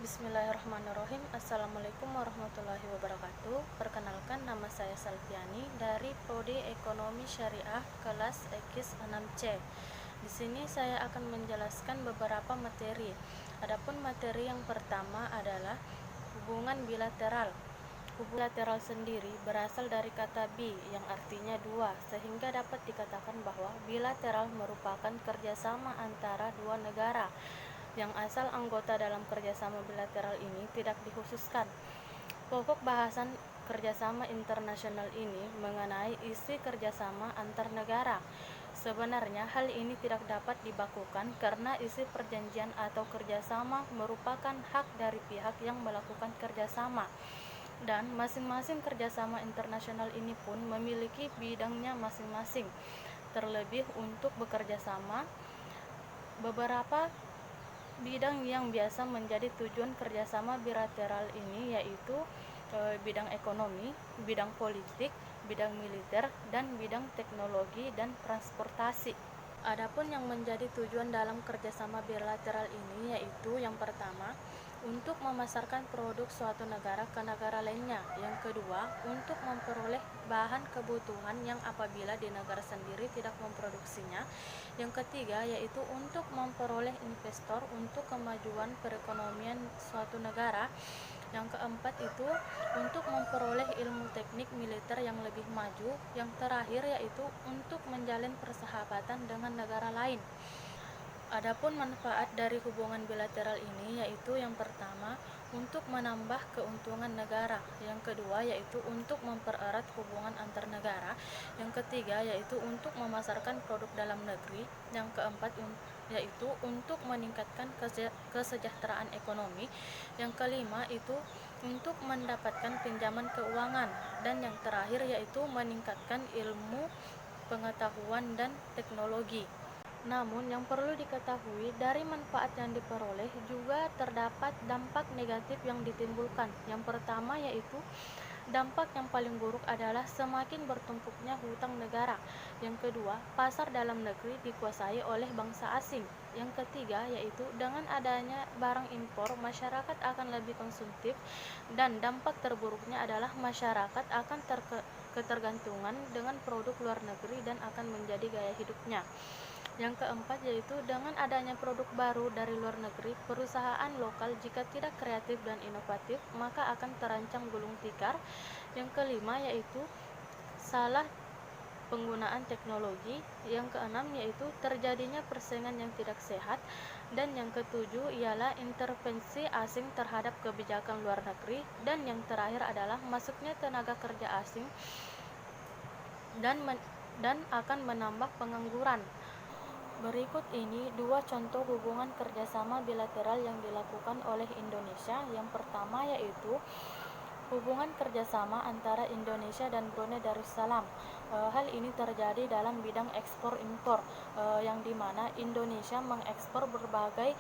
Bismillahirrahmanirrahim. Assalamualaikum warahmatullahi wabarakatuh. Perkenalkan, nama saya Salviani dari Prodi Ekonomi Syariah kelas X6C. Di sini saya akan menjelaskan beberapa materi. Adapun materi yang pertama adalah hubungan bilateral. Hubungan bilateral sendiri berasal dari kata bi yang artinya dua, sehingga dapat dikatakan bahwa bilateral merupakan kerjasama antara dua negara yang asal anggota dalam kerjasama bilateral ini tidak dikhususkan. Pokok bahasan kerjasama internasional ini mengenai isi kerjasama antar negara. Sebenarnya hal ini tidak dapat dibakukan karena isi perjanjian atau kerjasama merupakan hak dari pihak yang melakukan kerjasama, dan masing-masing kerjasama internasional ini pun memiliki bidangnya masing-masing. Terlebih untuk bekerja sama, beberapa bidang yang biasa menjadi tujuan kerjasama bilateral ini yaitu bidang ekonomi, bidang politik, bidang militer, dan bidang teknologi dan transportasi. Adapun yang menjadi tujuan dalam kerjasama bilateral ini yaitu yang pertama, untuk memasarkan produk suatu negara ke negara lainnya. Yang kedua, untuk memperoleh bahan kebutuhan yang apabila di negara sendiri tidak memproduksinya. Yang ketiga, yaitu untuk memperoleh investor untuk kemajuan perekonomian suatu negara. Yang keempat itu untuk memperoleh ilmu teknik militer yang lebih maju. Yang terakhir yaitu untuk menjalin persahabatan dengan negara lain. Adapun manfaat dari hubungan bilateral ini yaitu yang pertama, untuk menambah keuntungan negara. Yang kedua yaitu untuk mempererat hubungan antar negara. Yang ketiga yaitu untuk memasarkan produk dalam negeri. Yang keempat yaitu untuk meningkatkan kesejahteraan ekonomi. Yang kelima itu untuk mendapatkan pinjaman keuangan. Dan yang terakhir yaitu meningkatkan ilmu, pengetahuan, dan teknologi. Namun yang perlu diketahui, dari manfaat yang diperoleh juga terdapat dampak negatif yang ditimbulkan. Yang pertama yaitu dampak yang paling buruk adalah semakin bertumpuknya hutang negara. Yang kedua, pasar dalam negeri dikuasai oleh bangsa asing. Yang ketiga yaitu dengan adanya barang impor, masyarakat akan lebih konsumtif, dan dampak terburuknya adalah masyarakat akan ketergantungan dengan produk luar negeri dan akan menjadi gaya hidupnya. Yang keempat yaitu dengan adanya produk baru dari luar negeri, perusahaan lokal jika tidak kreatif dan inovatif maka akan terancam gulung tikar. Yang kelima yaitu salah penggunaan teknologi. Yang keenam yaitu terjadinya persaingan yang tidak sehat. Dan yang ketujuh ialah intervensi asing terhadap kebijakan luar negeri. Dan yang terakhir adalah masuknya tenaga kerja asing dan akan menambah pengangguran. Berikut ini dua contoh hubungan kerjasama bilateral yang dilakukan oleh Indonesia. Yang pertama yaitu hubungan kerjasama antara Indonesia dan Brunei Darussalam. Hal ini terjadi dalam bidang ekspor-impor, yang dimana Indonesia mengekspor berbagai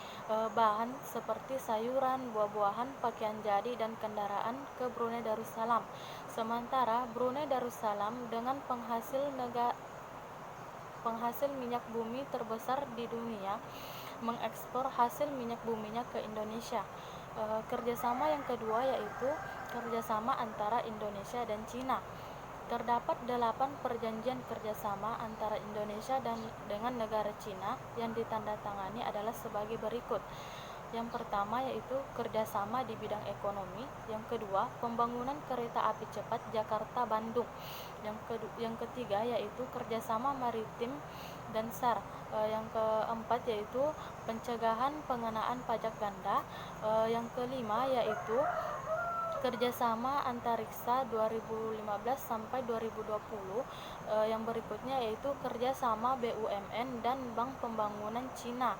bahan seperti sayuran, buah-buahan, pakaian jadi, dan kendaraan ke Brunei Darussalam. Sementara Brunei Darussalam dengan penghasil minyak bumi terbesar di dunia mengekspor hasil minyak buminya ke Indonesia. Kerjasama yang kedua yaitu kerjasama antara Indonesia dan Cina. Terdapat 8 perjanjian kerjasama antara Indonesia dan dengan negara Cina yang ditandatangani adalah sebagai berikut. Yang pertama yaitu kerjasama di bidang ekonomi. Yang kedua, pembangunan kereta api cepat Jakarta-Bandung. Yang ketiga yaitu kerjasama maritim dan SAR. Yang keempat yaitu pencegahan pengenaan pajak ganda. Yang kelima yaitu kerjasama antariksa 2015 sampai 2020. Yang berikutnya yaitu kerjasama BUMN dan Bank Pembangunan Cina.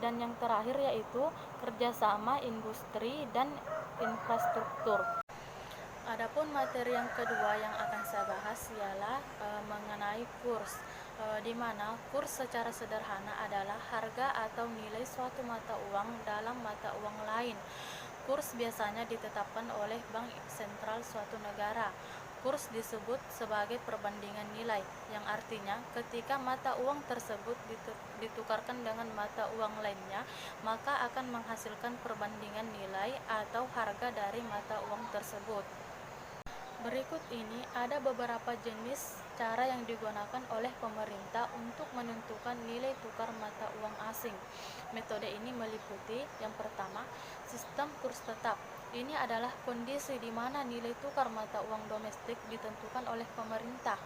Dan yang terakhir yaitu kerjasama industri dan infrastruktur. Adapun materi yang kedua yang akan saya bahas ialah mengenai kurs, di mana kurs secara sederhana adalah harga atau nilai suatu mata uang dalam mata uang lain. Kurs biasanya ditetapkan oleh bank sentral suatu negara. Kurs disebut sebagai perbandingan nilai, yang artinya ketika mata uang tersebut ditukarkan dengan mata uang lainnya, maka akan menghasilkan perbandingan nilai atau harga dari mata uang tersebut. Berikut ini ada beberapa jenis cara yang digunakan oleh pemerintah untuk menentukan nilai tukar mata uang asing. Metode ini meliputi yang pertama, sistem kurs tetap. Ini adalah kondisi di mana nilai tukar mata uang domestik ditentukan oleh pemerintah.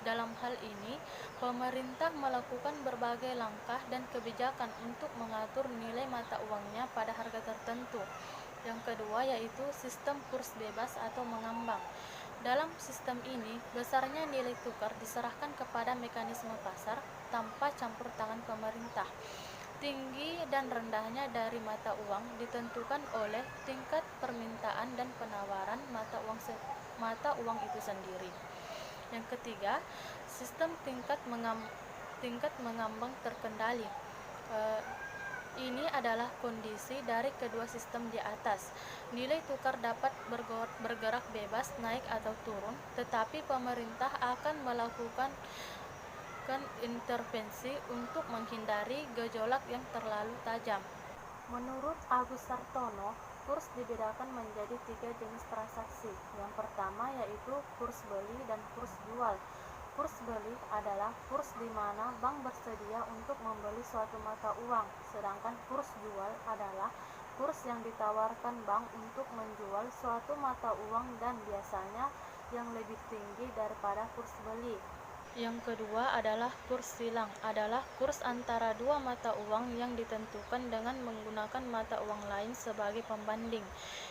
Dalam hal ini, pemerintah melakukan berbagai langkah dan kebijakan untuk mengatur nilai mata uangnya pada harga tertentu. Yang kedua yaitu sistem kurs bebas atau mengambang. Dalam sistem ini, besarnya nilai tukar diserahkan kepada mekanisme pasar tanpa campur tangan pemerintah. Tinggi dan rendahnya dari mata uang ditentukan oleh tingkat permintaan dan penawaran mata uang itu sendiri. Yang ketiga, sistem tingkat mengambang terkendali. Ini adalah kondisi dari kedua sistem di atas. Nilai tukar dapat bergerak bebas naik atau turun, tetapi pemerintah akan melakukan intervensi untuk menghindari gejolak yang terlalu tajam. Menurut Agus Sartono, kurs dibedakan menjadi 3 jenis transaksi. Yang pertama yaitu kurs beli dan kurs jual. Kurs beli adalah kurs di mana bank bersedia untuk membeli suatu mata uang, sedangkan kurs jual adalah kurs yang ditawarkan bank untuk menjual suatu mata uang dan biasanya yang lebih tinggi daripada kurs beli. Yang kedua adalah kurs silang, adalah kurs antara dua mata uang yang ditentukan dengan menggunakan mata uang lain sebagai pembanding.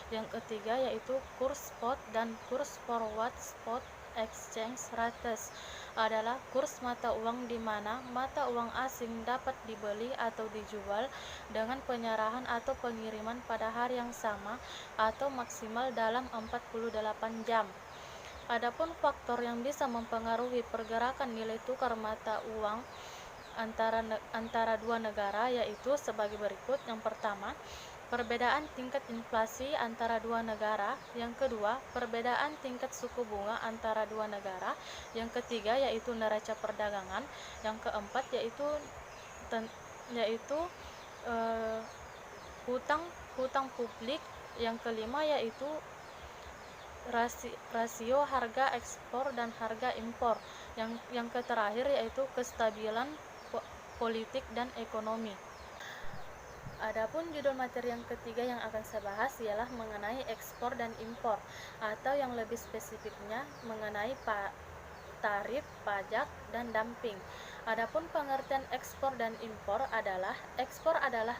Yang ketiga yaitu kurs spot dan kurs forward spot exchange rates, adalah kurs mata uang di mana mata uang asing dapat dibeli atau dijual dengan penyerahan atau pengiriman pada hari yang sama atau maksimal dalam 48 jam. Adapun faktor yang bisa mempengaruhi pergerakan nilai tukar mata uang antara dua negara yaitu sebagai berikut. Yang pertama, perbedaan tingkat inflasi antara dua negara. Yang kedua, perbedaan tingkat suku bunga antara dua negara. Yang ketiga yaitu neraca perdagangan. Yang keempat yaitu hutang publik. Yang kelima yaitu rasio harga ekspor dan harga impor. Yang terakhir yaitu kestabilan politik dan ekonomi. Adapun judul materi yang ketiga yang akan saya bahas ialah mengenai ekspor dan impor, atau yang lebih spesifiknya mengenai tarif, pajak, dan dumping. Adapun pengertian ekspor dan impor adalah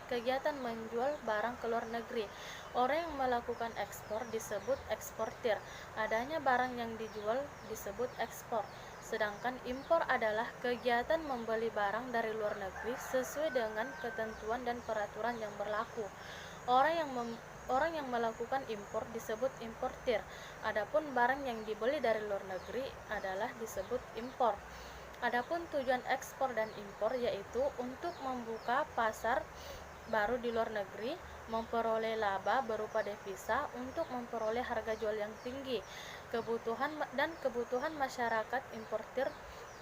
kegiatan menjual barang ke luar negeri. Orang yang melakukan ekspor disebut eksportir. Adanya barang yang dijual disebut ekspor. Sedangkan impor adalah kegiatan membeli barang dari luar negeri sesuai dengan ketentuan dan peraturan yang berlaku. Orang yang melakukan impor disebut importir. Adapun barang yang dibeli dari luar negeri adalah disebut impor. Adapun tujuan ekspor dan impor yaitu untuk membuka pasar baru di luar negeri, memperoleh laba berupa devisa untuk memperoleh harga jual yang tinggi, kebutuhan masyarakat importir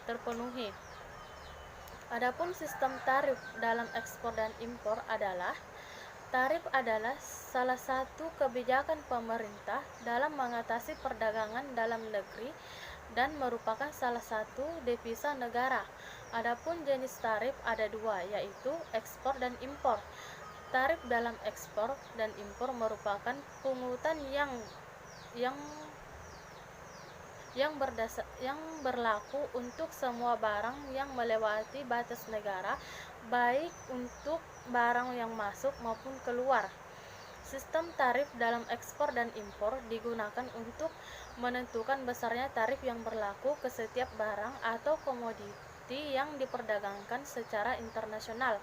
terpenuhi. Adapun sistem tarif dalam ekspor dan impor adalah tarif adalah salah satu kebijakan pemerintah dalam mengatasi perdagangan dalam negeri dan merupakan salah satu devisa negara. Adapun jenis tarif ada dua, yaitu ekspor dan impor. Tarif dalam ekspor dan impor merupakan pungutan yang berlaku untuk semua barang yang melewati batas negara, baik untuk barang yang masuk maupun keluar. Sistem tarif dalam ekspor dan impor digunakan untuk menentukan besarnya tarif yang berlaku ke setiap barang atau komoditi yang diperdagangkan secara internasional.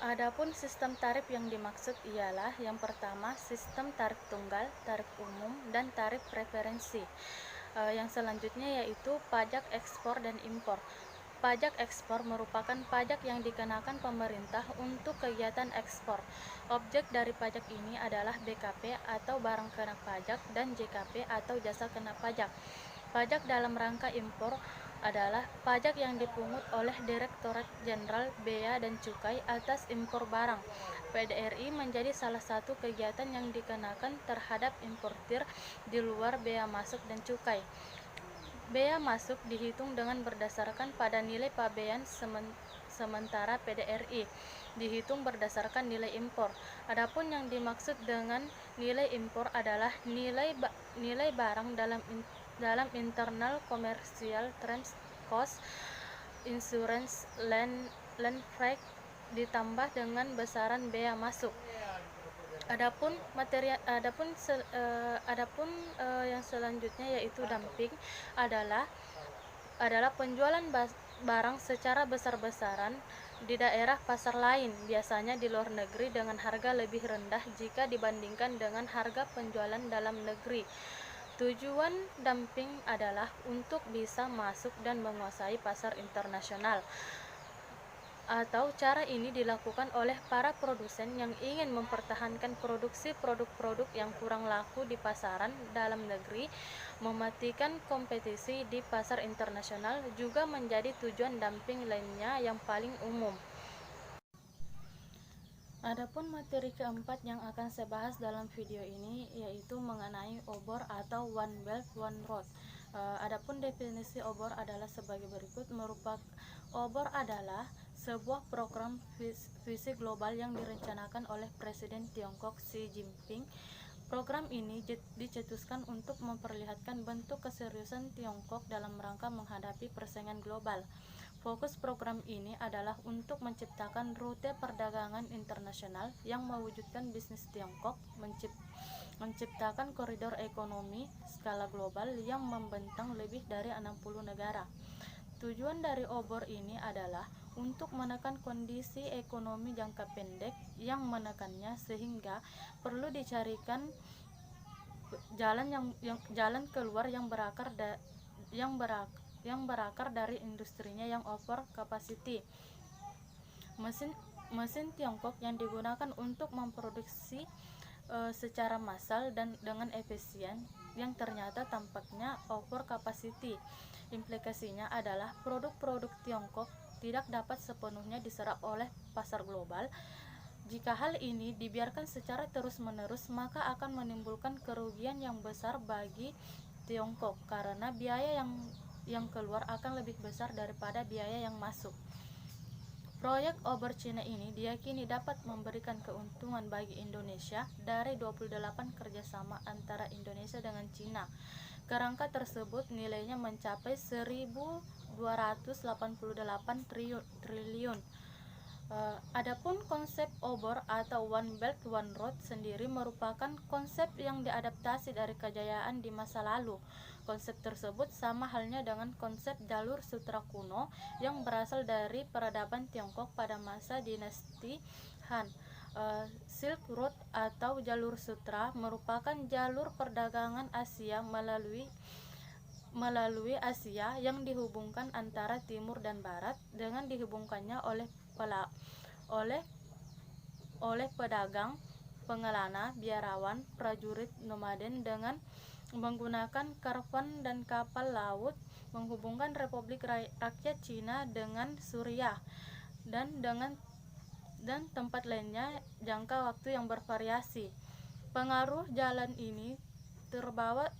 Adapun sistem tarif yang dimaksud ialah yang pertama, sistem tarif tunggal, tarif umum, dan tarif preferensi. Yang selanjutnya yaitu pajak ekspor dan impor. Pajak ekspor merupakan pajak yang dikenakan pemerintah untuk kegiatan ekspor. Objek dari pajak ini adalah BKP atau barang kena pajak dan JKP atau jasa kena pajak. Pajak dalam rangka impor adalah pajak yang dipungut oleh Direktorat Jenderal Bea dan Cukai atas impor barang. PDRI menjadi salah satu kegiatan yang dikenakan terhadap importir di luar bea masuk dan cukai. Bea masuk dihitung dengan berdasarkan pada nilai pabean, sementara PDRI dihitung berdasarkan nilai impor. Adapun yang dimaksud dengan nilai impor adalah nilai barang dalam internal commercial terms, cost, insurance, land freight ditambah dengan besaran bea masuk. Adapun yang selanjutnya yaitu dumping adalah penjualan barang secara besar-besaran di daerah pasar lain, biasanya di luar negeri dengan harga lebih rendah jika dibandingkan dengan harga penjualan dalam negeri. Tujuan dumping adalah untuk bisa masuk dan menguasai pasar internasional. Atau cara ini dilakukan oleh para produsen yang ingin mempertahankan produksi produk-produk yang kurang laku di pasaran dalam negeri. Mematikan kompetisi di pasar internasional juga menjadi tujuan dumping lainnya yang paling umum. Adapun materi keempat yang akan saya bahas dalam video ini yaitu mengenai obor atau One Belt One Road. Adapun definisi obor adalah sebagai berikut. Obor adalah sebuah program visi global yang direncanakan oleh Presiden Tiongkok Xi Jinping. Program ini dicetuskan untuk memperlihatkan bentuk keseriusan Tiongkok dalam rangka menghadapi persaingan global. Fokus program ini adalah untuk menciptakan rute perdagangan internasional yang mewujudkan bisnis Tiongkok, menciptakan koridor ekonomi skala global yang membentang lebih dari 60 negara. Tujuan dari obor ini adalah untuk menekan kondisi ekonomi jangka pendek yang menekannya, sehingga perlu dicarikan jalan keluar yang berakar dari industrinya yang over capacity. Mesin Tiongkok yang digunakan untuk memproduksi secara massal dan dengan efisien yang ternyata tampaknya over capacity. Implikasinya adalah produk-produk Tiongkok tidak dapat sepenuhnya diserap oleh pasar global. Jika hal ini dibiarkan secara terus-menerus, maka akan menimbulkan kerugian yang besar bagi Tiongkok karena biaya yang keluar akan lebih besar daripada biaya yang masuk. Proyek obor Cina ini diyakini dapat memberikan keuntungan bagi Indonesia dari 28 kerjasama antara Indonesia dengan Cina. Kerangka tersebut nilainya mencapai 1.288 triliun. Adapun konsep obor atau One Belt One Road sendiri merupakan konsep yang diadaptasi dari kejayaan di masa lalu. Konsep tersebut sama halnya dengan konsep jalur sutra kuno yang berasal dari peradaban Tiongkok pada masa dinasti Han. Silk Road atau jalur sutra merupakan jalur perdagangan Asia melalui Asia yang dihubungkan antara timur dan barat dengan dihubungkannya oleh pedagang, pengelana, biarawan, prajurit nomaden dengan menggunakan karavan dan kapal laut, menghubungkan Republik Rakyat Cina dengan Suriah dan tempat lainnya jangka waktu yang bervariasi. Pengaruh jalan ini terbawa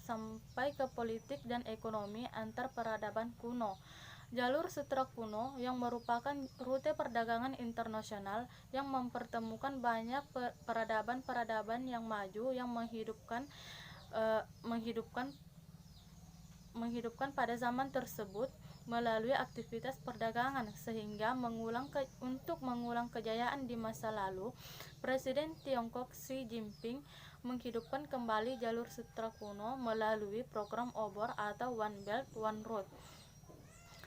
sampai ke politik dan ekonomi antar peradaban kuno. Jalur sutra kuno yang merupakan rute perdagangan internasional yang mempertemukan banyak peradaban yang maju yang menghidupkan pada zaman tersebut melalui aktivitas perdagangan, sehingga untuk mengulang kejayaan di masa lalu, Presiden Tiongkok Xi Jinping menghidupkan kembali jalur sutra kuno melalui program obor atau One Belt One Road.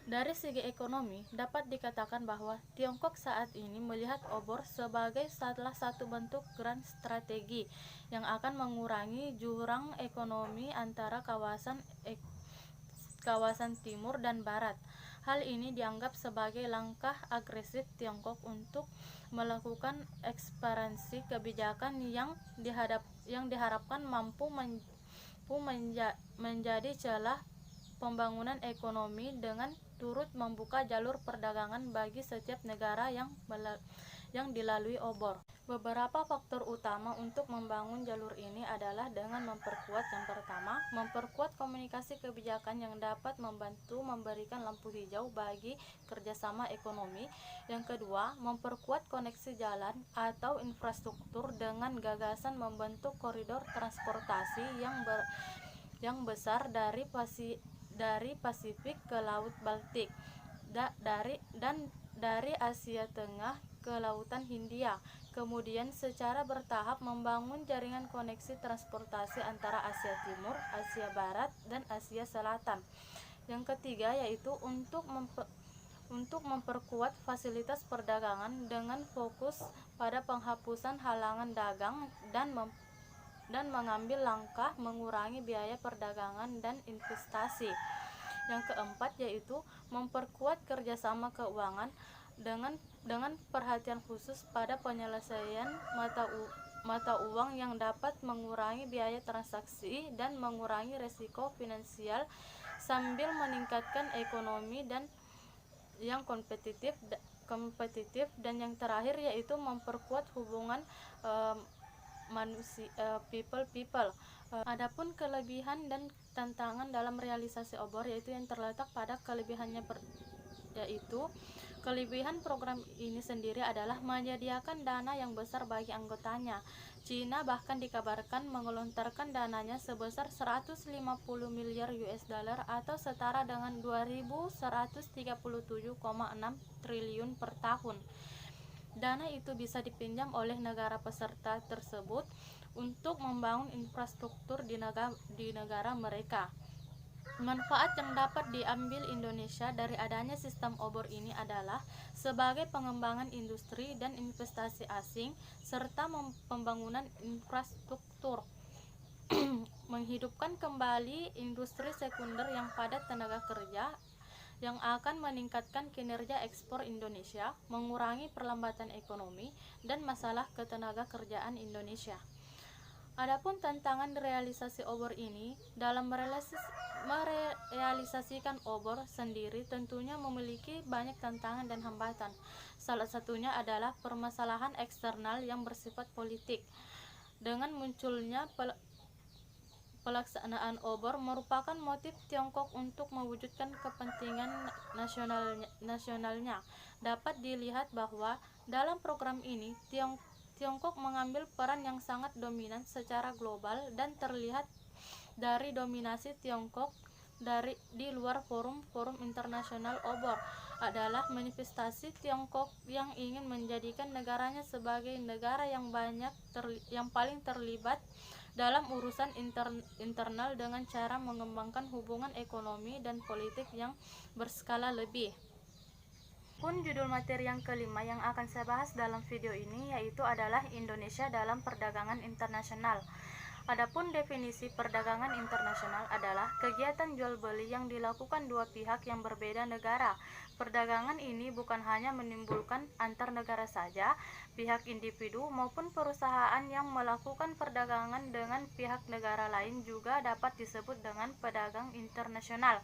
Dari segi ekonomi, dapat dikatakan bahwa Tiongkok saat ini melihat obor sebagai salah satu bentuk grand strategi yang akan mengurangi jurang ekonomi antara kawasan timur dan barat. Hal ini dianggap sebagai langkah agresif Tiongkok untuk melakukan ekspansi kebijakan yang diharapkan mampu mampu menjadi celah pembangunan ekonomi dengan turut membuka jalur perdagangan bagi setiap negara yang dilalui obor. Beberapa faktor utama untuk membangun jalur ini adalah dengan memperkuat, yang pertama, memperkuat komunikasi kebijakan yang dapat membantu memberikan lampu hijau bagi kerjasama ekonomi. Yang kedua, memperkuat koneksi jalan atau infrastruktur dengan gagasan membentuk koridor transportasi yang besar dari Pasifik ke Laut Baltik, dan dari Asia Tengah ke Lautan Hindia. Kemudian secara bertahap membangun jaringan koneksi transportasi antara Asia Timur, Asia Barat, dan Asia Selatan. Yang ketiga yaitu untuk memperkuat fasilitas perdagangan dengan fokus pada penghapusan halangan dagang dan mengambil langkah mengurangi biaya perdagangan dan investasi. Yang keempat yaitu memperkuat kerjasama keuangan dengan perhatian khusus pada penyelesaian mata uang yang dapat mengurangi biaya transaksi dan mengurangi risiko finansial sambil meningkatkan ekonomi dan yang kompetitif. Dan yang terakhir yaitu memperkuat hubungan people. Adapun kelebihan dan tantangan dalam realisasi obor yaitu yang terletak pada kelebihannya yaitu kelebihan program ini sendiri adalah menyediakan dana yang besar bagi anggotanya. Cina bahkan dikabarkan mengelontarkan dananya sebesar 150 miliar US dollar atau setara dengan 2.137,6 triliun per tahun. Dana itu bisa dipinjam oleh negara peserta tersebut untuk membangun infrastruktur di negara mereka. Manfaat yang dapat diambil Indonesia dari adanya sistem obor ini adalah sebagai pengembangan industri dan investasi asing serta pembangunan infrastruktur, menghidupkan kembali industri sekunder yang padat tenaga kerja yang akan meningkatkan kinerja ekspor Indonesia, mengurangi perlambatan ekonomi dan masalah ketenaga kerjaan Indonesia. Adapun tantangan realisasi obor ini, dalam merealisasikan obor sendiri tentunya memiliki banyak tantangan dan hambatan. Salah satunya adalah permasalahan eksternal yang bersifat politik. Dengan munculnya pelaksanaan obor merupakan motif Tiongkok untuk mewujudkan kepentingan nasionalnya. Dapat dilihat bahwa dalam program ini Tiongkok mengambil peran yang sangat dominan secara global dan terlihat dari dominasi Tiongkok di luar forum internasional obor adalah manifestasi Tiongkok yang ingin menjadikan negaranya sebagai negara yang paling terlibat dalam urusan internal dengan cara mengembangkan hubungan ekonomi dan politik yang berskala lebih. Judul materi yang kelima yang akan saya bahas dalam video ini yaitu adalah Indonesia dalam perdagangan internasional. Adapun definisi perdagangan internasional adalah kegiatan jual beli yang dilakukan dua pihak yang berbeda negara. Perdagangan ini bukan hanya menimbulkan antar negara saja, pihak individu maupun perusahaan yang melakukan perdagangan dengan pihak negara lain juga dapat disebut dengan pedagang internasional.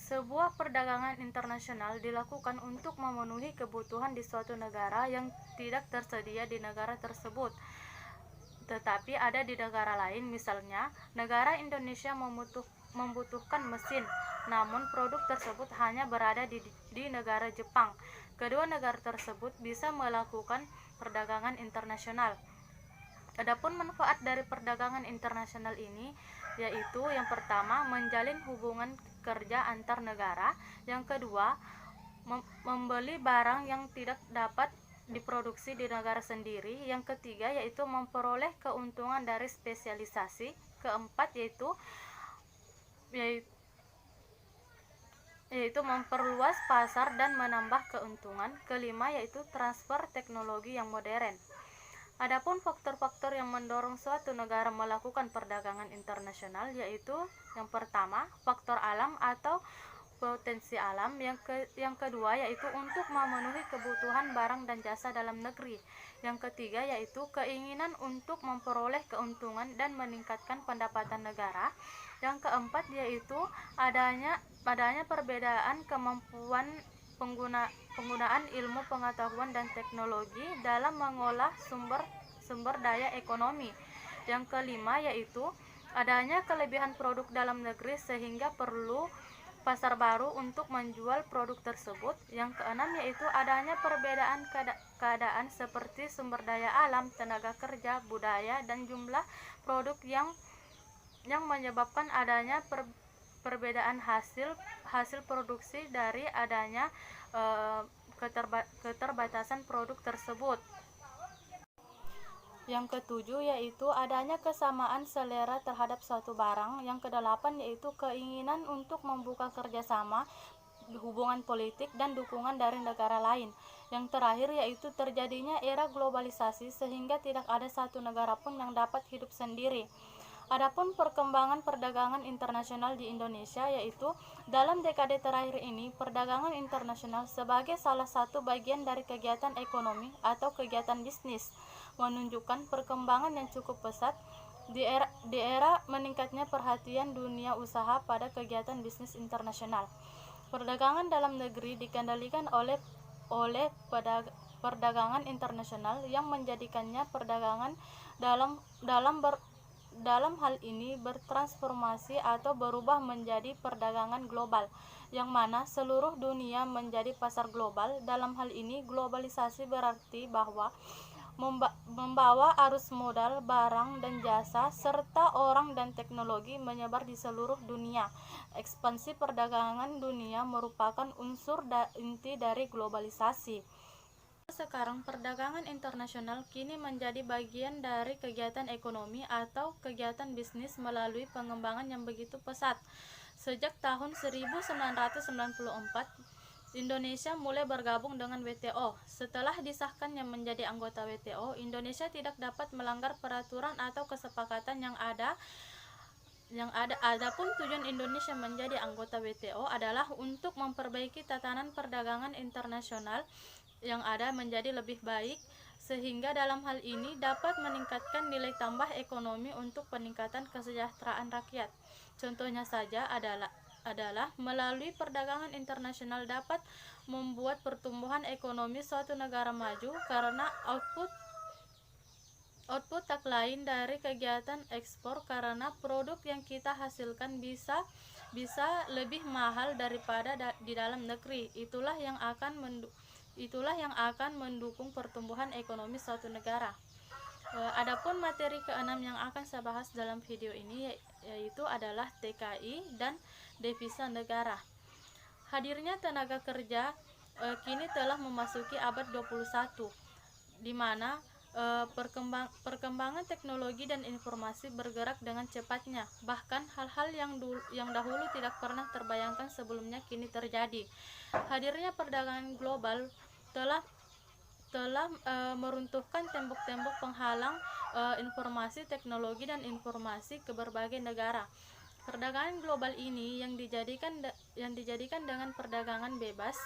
Sebuah perdagangan internasional dilakukan untuk memenuhi kebutuhan di suatu negara yang tidak tersedia di negara tersebut, tetapi ada di negara lain. Misalnya, negara Indonesia membutuhkan mesin, namun produk tersebut hanya berada di negara Jepang. Kedua negara tersebut bisa melakukan perdagangan internasional. Adapun manfaat dari perdagangan internasional ini yaitu yang pertama menjalin hubungan kerja antar negara, yang kedua membeli barang yang tidak dapat diproduksi di negara sendiri, yang ketiga yaitu memperoleh keuntungan dari spesialisasi, keempat yaitu memperluas pasar dan menambah keuntungan, kelima yaitu transfer teknologi yang modern. Adapun faktor-faktor yang mendorong suatu negara melakukan perdagangan internasional yaitu yang pertama, faktor alam atau potensi alam. Yang kedua yaitu untuk memenuhi kebutuhan barang dan jasa dalam negeri. Yang ketiga yaitu keinginan untuk memperoleh keuntungan dan meningkatkan pendapatan negara. Yang keempat yaitu adanya perbedaan kemampuan penggunaan ilmu pengetahuan dan teknologi dalam mengolah sumber daya ekonomi. Yang kelima yaitu adanya kelebihan produk dalam negeri sehingga perlu pasar baru untuk menjual produk tersebut. Yang keenam yaitu adanya perbedaan keadaan seperti sumber daya alam, tenaga kerja, budaya, dan jumlah produk yang menyebabkan adanya perbedaan hasil produksi dari adanya keterbatasan produk tersebut. Yang ketujuh yaitu adanya kesamaan selera terhadap suatu barang. Yang kedelapan yaitu keinginan untuk membuka kerjasama, hubungan politik, dan dukungan dari negara lain. Yang terakhir yaitu terjadinya era globalisasi sehingga tidak ada satu negara pun yang dapat hidup sendiri. Adapun perkembangan perdagangan internasional di Indonesia yaitu dalam dekade terakhir ini perdagangan internasional sebagai salah satu bagian dari kegiatan ekonomi atau kegiatan bisnis menunjukkan perkembangan yang cukup pesat di era meningkatnya perhatian dunia usaha pada kegiatan bisnis internasional. Perdagangan dalam negeri dikendalikan oleh perdagangan internasional yang menjadikannya perdagangan dalam hal ini bertransformasi atau berubah menjadi perdagangan global, yang mana seluruh dunia menjadi pasar global. Dalam hal ini, globalisasi berarti bahwa membawa arus modal, barang dan jasa, serta orang dan teknologi menyebar di seluruh dunia. Ekspansi perdagangan dunia merupakan unsur inti dari globalisasi. Sekarang perdagangan internasional kini menjadi bagian dari kegiatan ekonomi atau kegiatan bisnis melalui pengembangan yang begitu pesat. Sejak tahun 1994, Indonesia mulai bergabung dengan WTO. Setelah disahkannya menjadi anggota WTO, Indonesia tidak dapat melanggar peraturan atau kesepakatan yang ada. Adapun tujuan Indonesia menjadi anggota WTO adalah untuk memperbaiki tatanan perdagangan internasional yang ada menjadi lebih baik, sehingga dalam hal ini dapat meningkatkan nilai tambah ekonomi untuk peningkatan kesejahteraan rakyat. Contohnya saja adalah melalui perdagangan internasional dapat membuat pertumbuhan ekonomi suatu negara maju karena output tak lain dari kegiatan ekspor, karena produk yang kita hasilkan bisa lebih mahal daripada di dalam negeri. Itulah yang akan mendukung pertumbuhan ekonomi suatu negara. Adapun materi keenam yang akan saya bahas dalam video ini yaitu adalah TKI dan devisa negara. Hadirnya tenaga kerja kini telah memasuki abad 21, di mana perkembangan teknologi dan informasi bergerak dengan cepatnya. Bahkan hal-hal yang dahulu tidak pernah terbayangkan sebelumnya kini terjadi. Hadirnya perdagangan global telah meruntuhkan tembok-tembok penghalang informasi, teknologi, dan informasi ke berbagai negara. Perdagangan global ini yang dijadikan dengan perdagangan bebas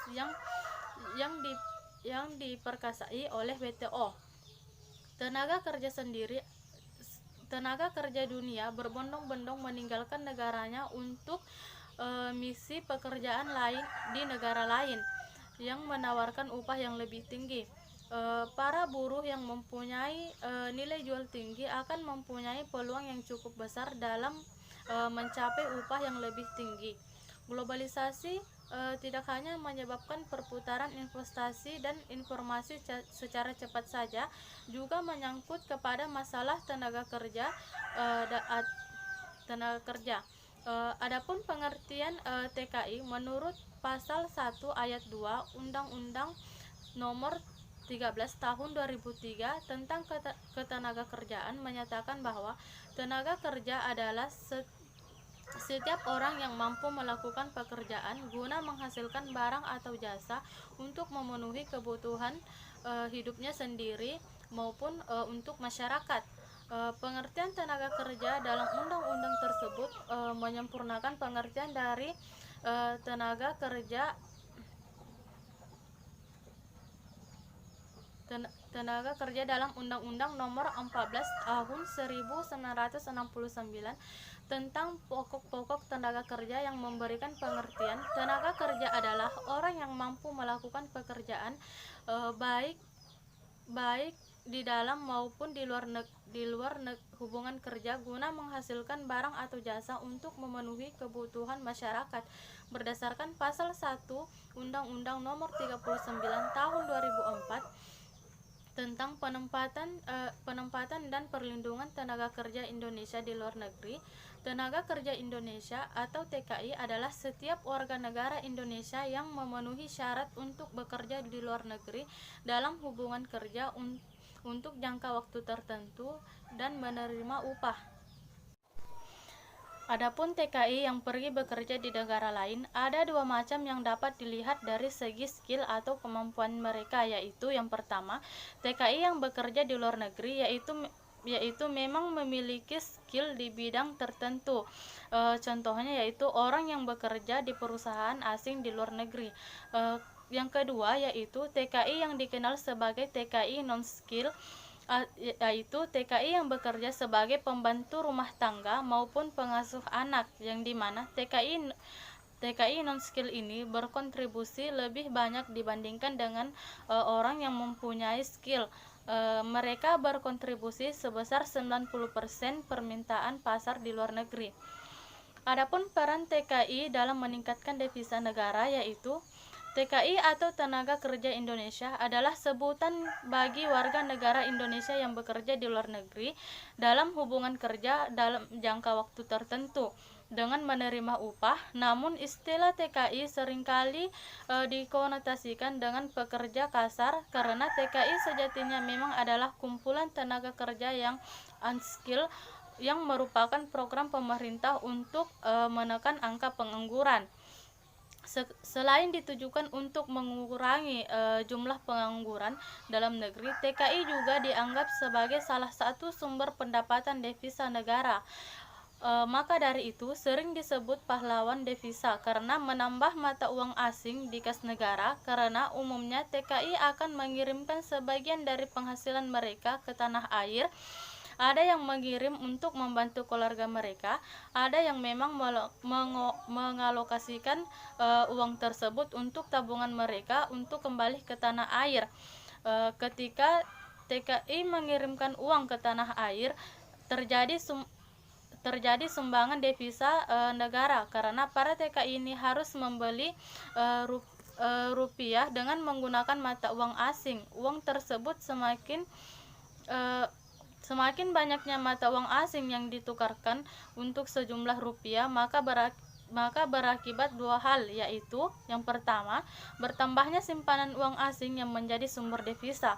yang diperkasai oleh WTO. Tenaga kerja dunia berbondong-bondong meninggalkan negaranya untuk misi pekerjaan lain di negara lain yang menawarkan upah yang lebih tinggi. Para buruh yang mempunyai nilai jual tinggi akan mempunyai peluang yang cukup besar dalam mencapai upah yang lebih tinggi. Globalisasi tidak hanya menyebabkan perputaran investasi dan informasi secara cepat saja, juga menyangkut kepada masalah tenaga kerja. Adapun pengertian TKI menurut Pasal 1 Ayat 2 Undang-Undang Nomor 13 Tahun 2003 tentang Ketenagakerjaan menyatakan bahwa tenaga kerja adalah setiap orang yang mampu melakukan pekerjaan guna menghasilkan barang atau jasa untuk memenuhi kebutuhan hidupnya sendiri maupun untuk masyarakat. Pengertian tenaga kerja dalam undang-undang tersebut menyempurnakan pengertian dari tenaga kerja dalam Undang-Undang Nomor 14 Tahun 1969 tentang pokok-pokok tenaga kerja yang memberikan pengertian tenaga kerja adalah orang yang mampu melakukan pekerjaan baik di dalam maupun di luar hubungan kerja guna menghasilkan barang atau jasa untuk memenuhi kebutuhan masyarakat berdasarkan pasal 1 Undang-Undang Nomor 39 Tahun 2004 tentang penempatan dan perlindungan tenaga kerja Indonesia di luar negeri. Tenaga kerja Indonesia atau TKI adalah setiap warga negara Indonesia yang memenuhi syarat untuk bekerja di luar negeri dalam hubungan kerja untuk jangka waktu tertentu dan menerima upah. Adapun TKI yang pergi bekerja di negara lain, ada dua macam yang dapat dilihat dari segi skill atau kemampuan mereka, yaitu yang pertama, TKI yang bekerja di luar negeri, yaitu memang memiliki skill di bidang tertentu. Contohnya yaitu orang yang bekerja di perusahaan asing di luar negeri. Yang kedua yaitu TKI yang dikenal sebagai TKI non-skill, yaitu TKI yang bekerja sebagai pembantu rumah tangga maupun pengasuh anak, yang dimana TKI non-skill ini berkontribusi lebih banyak dibandingkan dengan orang yang mempunyai skill. Mereka berkontribusi sebesar 90% permintaan pasar di luar negeri. Adapun peran TKI dalam meningkatkan devisa negara, yaitu TKI atau tenaga kerja Indonesia adalah sebutan bagi warga negara Indonesia yang bekerja di luar negeri dalam hubungan kerja dalam jangka waktu tertentu dengan menerima upah. Namun istilah TKI seringkali dikonotasikan dengan pekerja kasar, karena TKI sejatinya memang adalah kumpulan tenaga kerja yang unskilled yang merupakan program pemerintah untuk menekan angka pengangguran. Selain ditujukan untuk mengurangi jumlah pengangguran dalam negeri, TKI juga dianggap sebagai salah satu sumber pendapatan devisa negara. Maka dari itu sering disebut pahlawan devisa karena menambah mata uang asing di kas negara, karena umumnya TKI akan mengirimkan sebagian dari penghasilan mereka ke tanah air. Ada yang mengirim untuk membantu keluarga mereka, ada yang memang mengalokasikan uang tersebut untuk tabungan mereka untuk kembali ke tanah air. Ketika TKI mengirimkan uang ke tanah air, terjadi sumbangan devisa negara, karena para TKI ini harus membeli rupiah dengan menggunakan mata uang asing. Uang tersebut semakin banyaknya mata uang asing yang ditukarkan untuk sejumlah rupiah, maka berakibat dua hal, yaitu yang pertama, bertambahnya simpanan uang asing yang menjadi sumber devisa.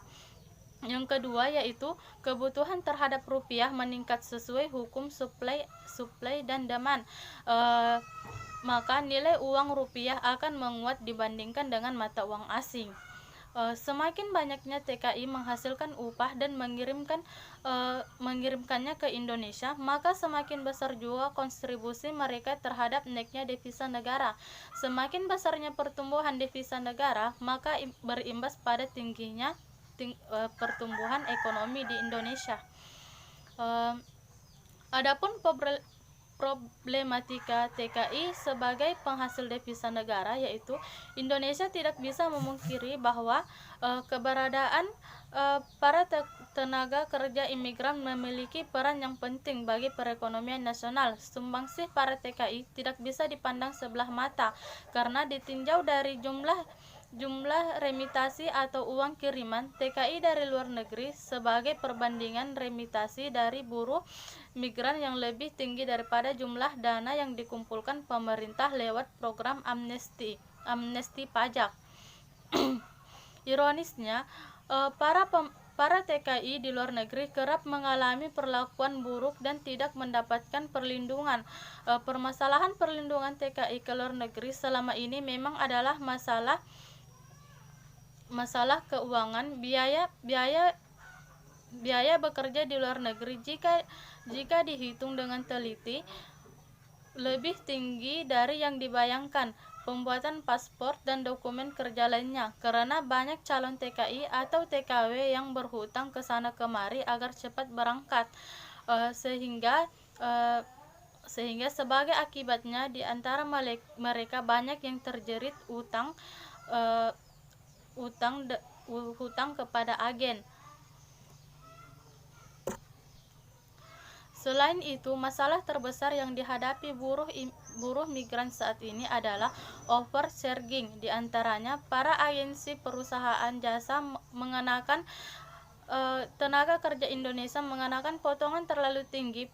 Yang kedua yaitu kebutuhan terhadap rupiah meningkat sesuai hukum supply dan demand. Maka nilai uang rupiah akan menguat dibandingkan dengan mata uang asing. Semakin banyaknya TKI menghasilkan upah dan mengirimkannya ke Indonesia, maka semakin besar juga kontribusi mereka terhadap naiknya devisa negara. Semakin besarnya pertumbuhan devisa negara, maka berimbas pada tingginya pertumbuhan ekonomi di Indonesia. Adapun problematika TKI sebagai penghasil devisa negara, yaitu Indonesia tidak bisa memungkiri bahwa keberadaan para tenaga kerja imigran memiliki peran yang penting bagi perekonomian nasional. Sumbangsih para TKI tidak bisa dipandang sebelah mata, karena ditinjau dari jumlah remitasi atau uang kiriman TKI dari luar negeri sebagai perbandingan remitasi dari buruh migran yang lebih tinggi daripada jumlah dana yang dikumpulkan pemerintah lewat program amnesti pajak. Ironisnya, para TKI di luar negeri kerap mengalami perlakuan buruk dan tidak mendapatkan perlindungan. Permasalahan perlindungan TKI ke luar negeri selama ini memang adalah masalah keuangan. Biaya bekerja di luar negeri jika dihitung dengan teliti lebih tinggi dari yang dibayangkan pembuatan paspor dan dokumen kerja lainnya, karena banyak calon TKI atau TKW yang berhutang ke sana kemari agar cepat berangkat. Eh, sehingga eh, sehingga sebagai akibatnya di antara mereka banyak yang terjerit eh, hutang kepada agen. Selain itu, masalah terbesar yang dihadapi buruh migran saat ini adalah overcharging. Di antaranya, para agensi perusahaan jasa mengenakan tenaga kerja Indonesia mengenakan potongan terlalu tinggi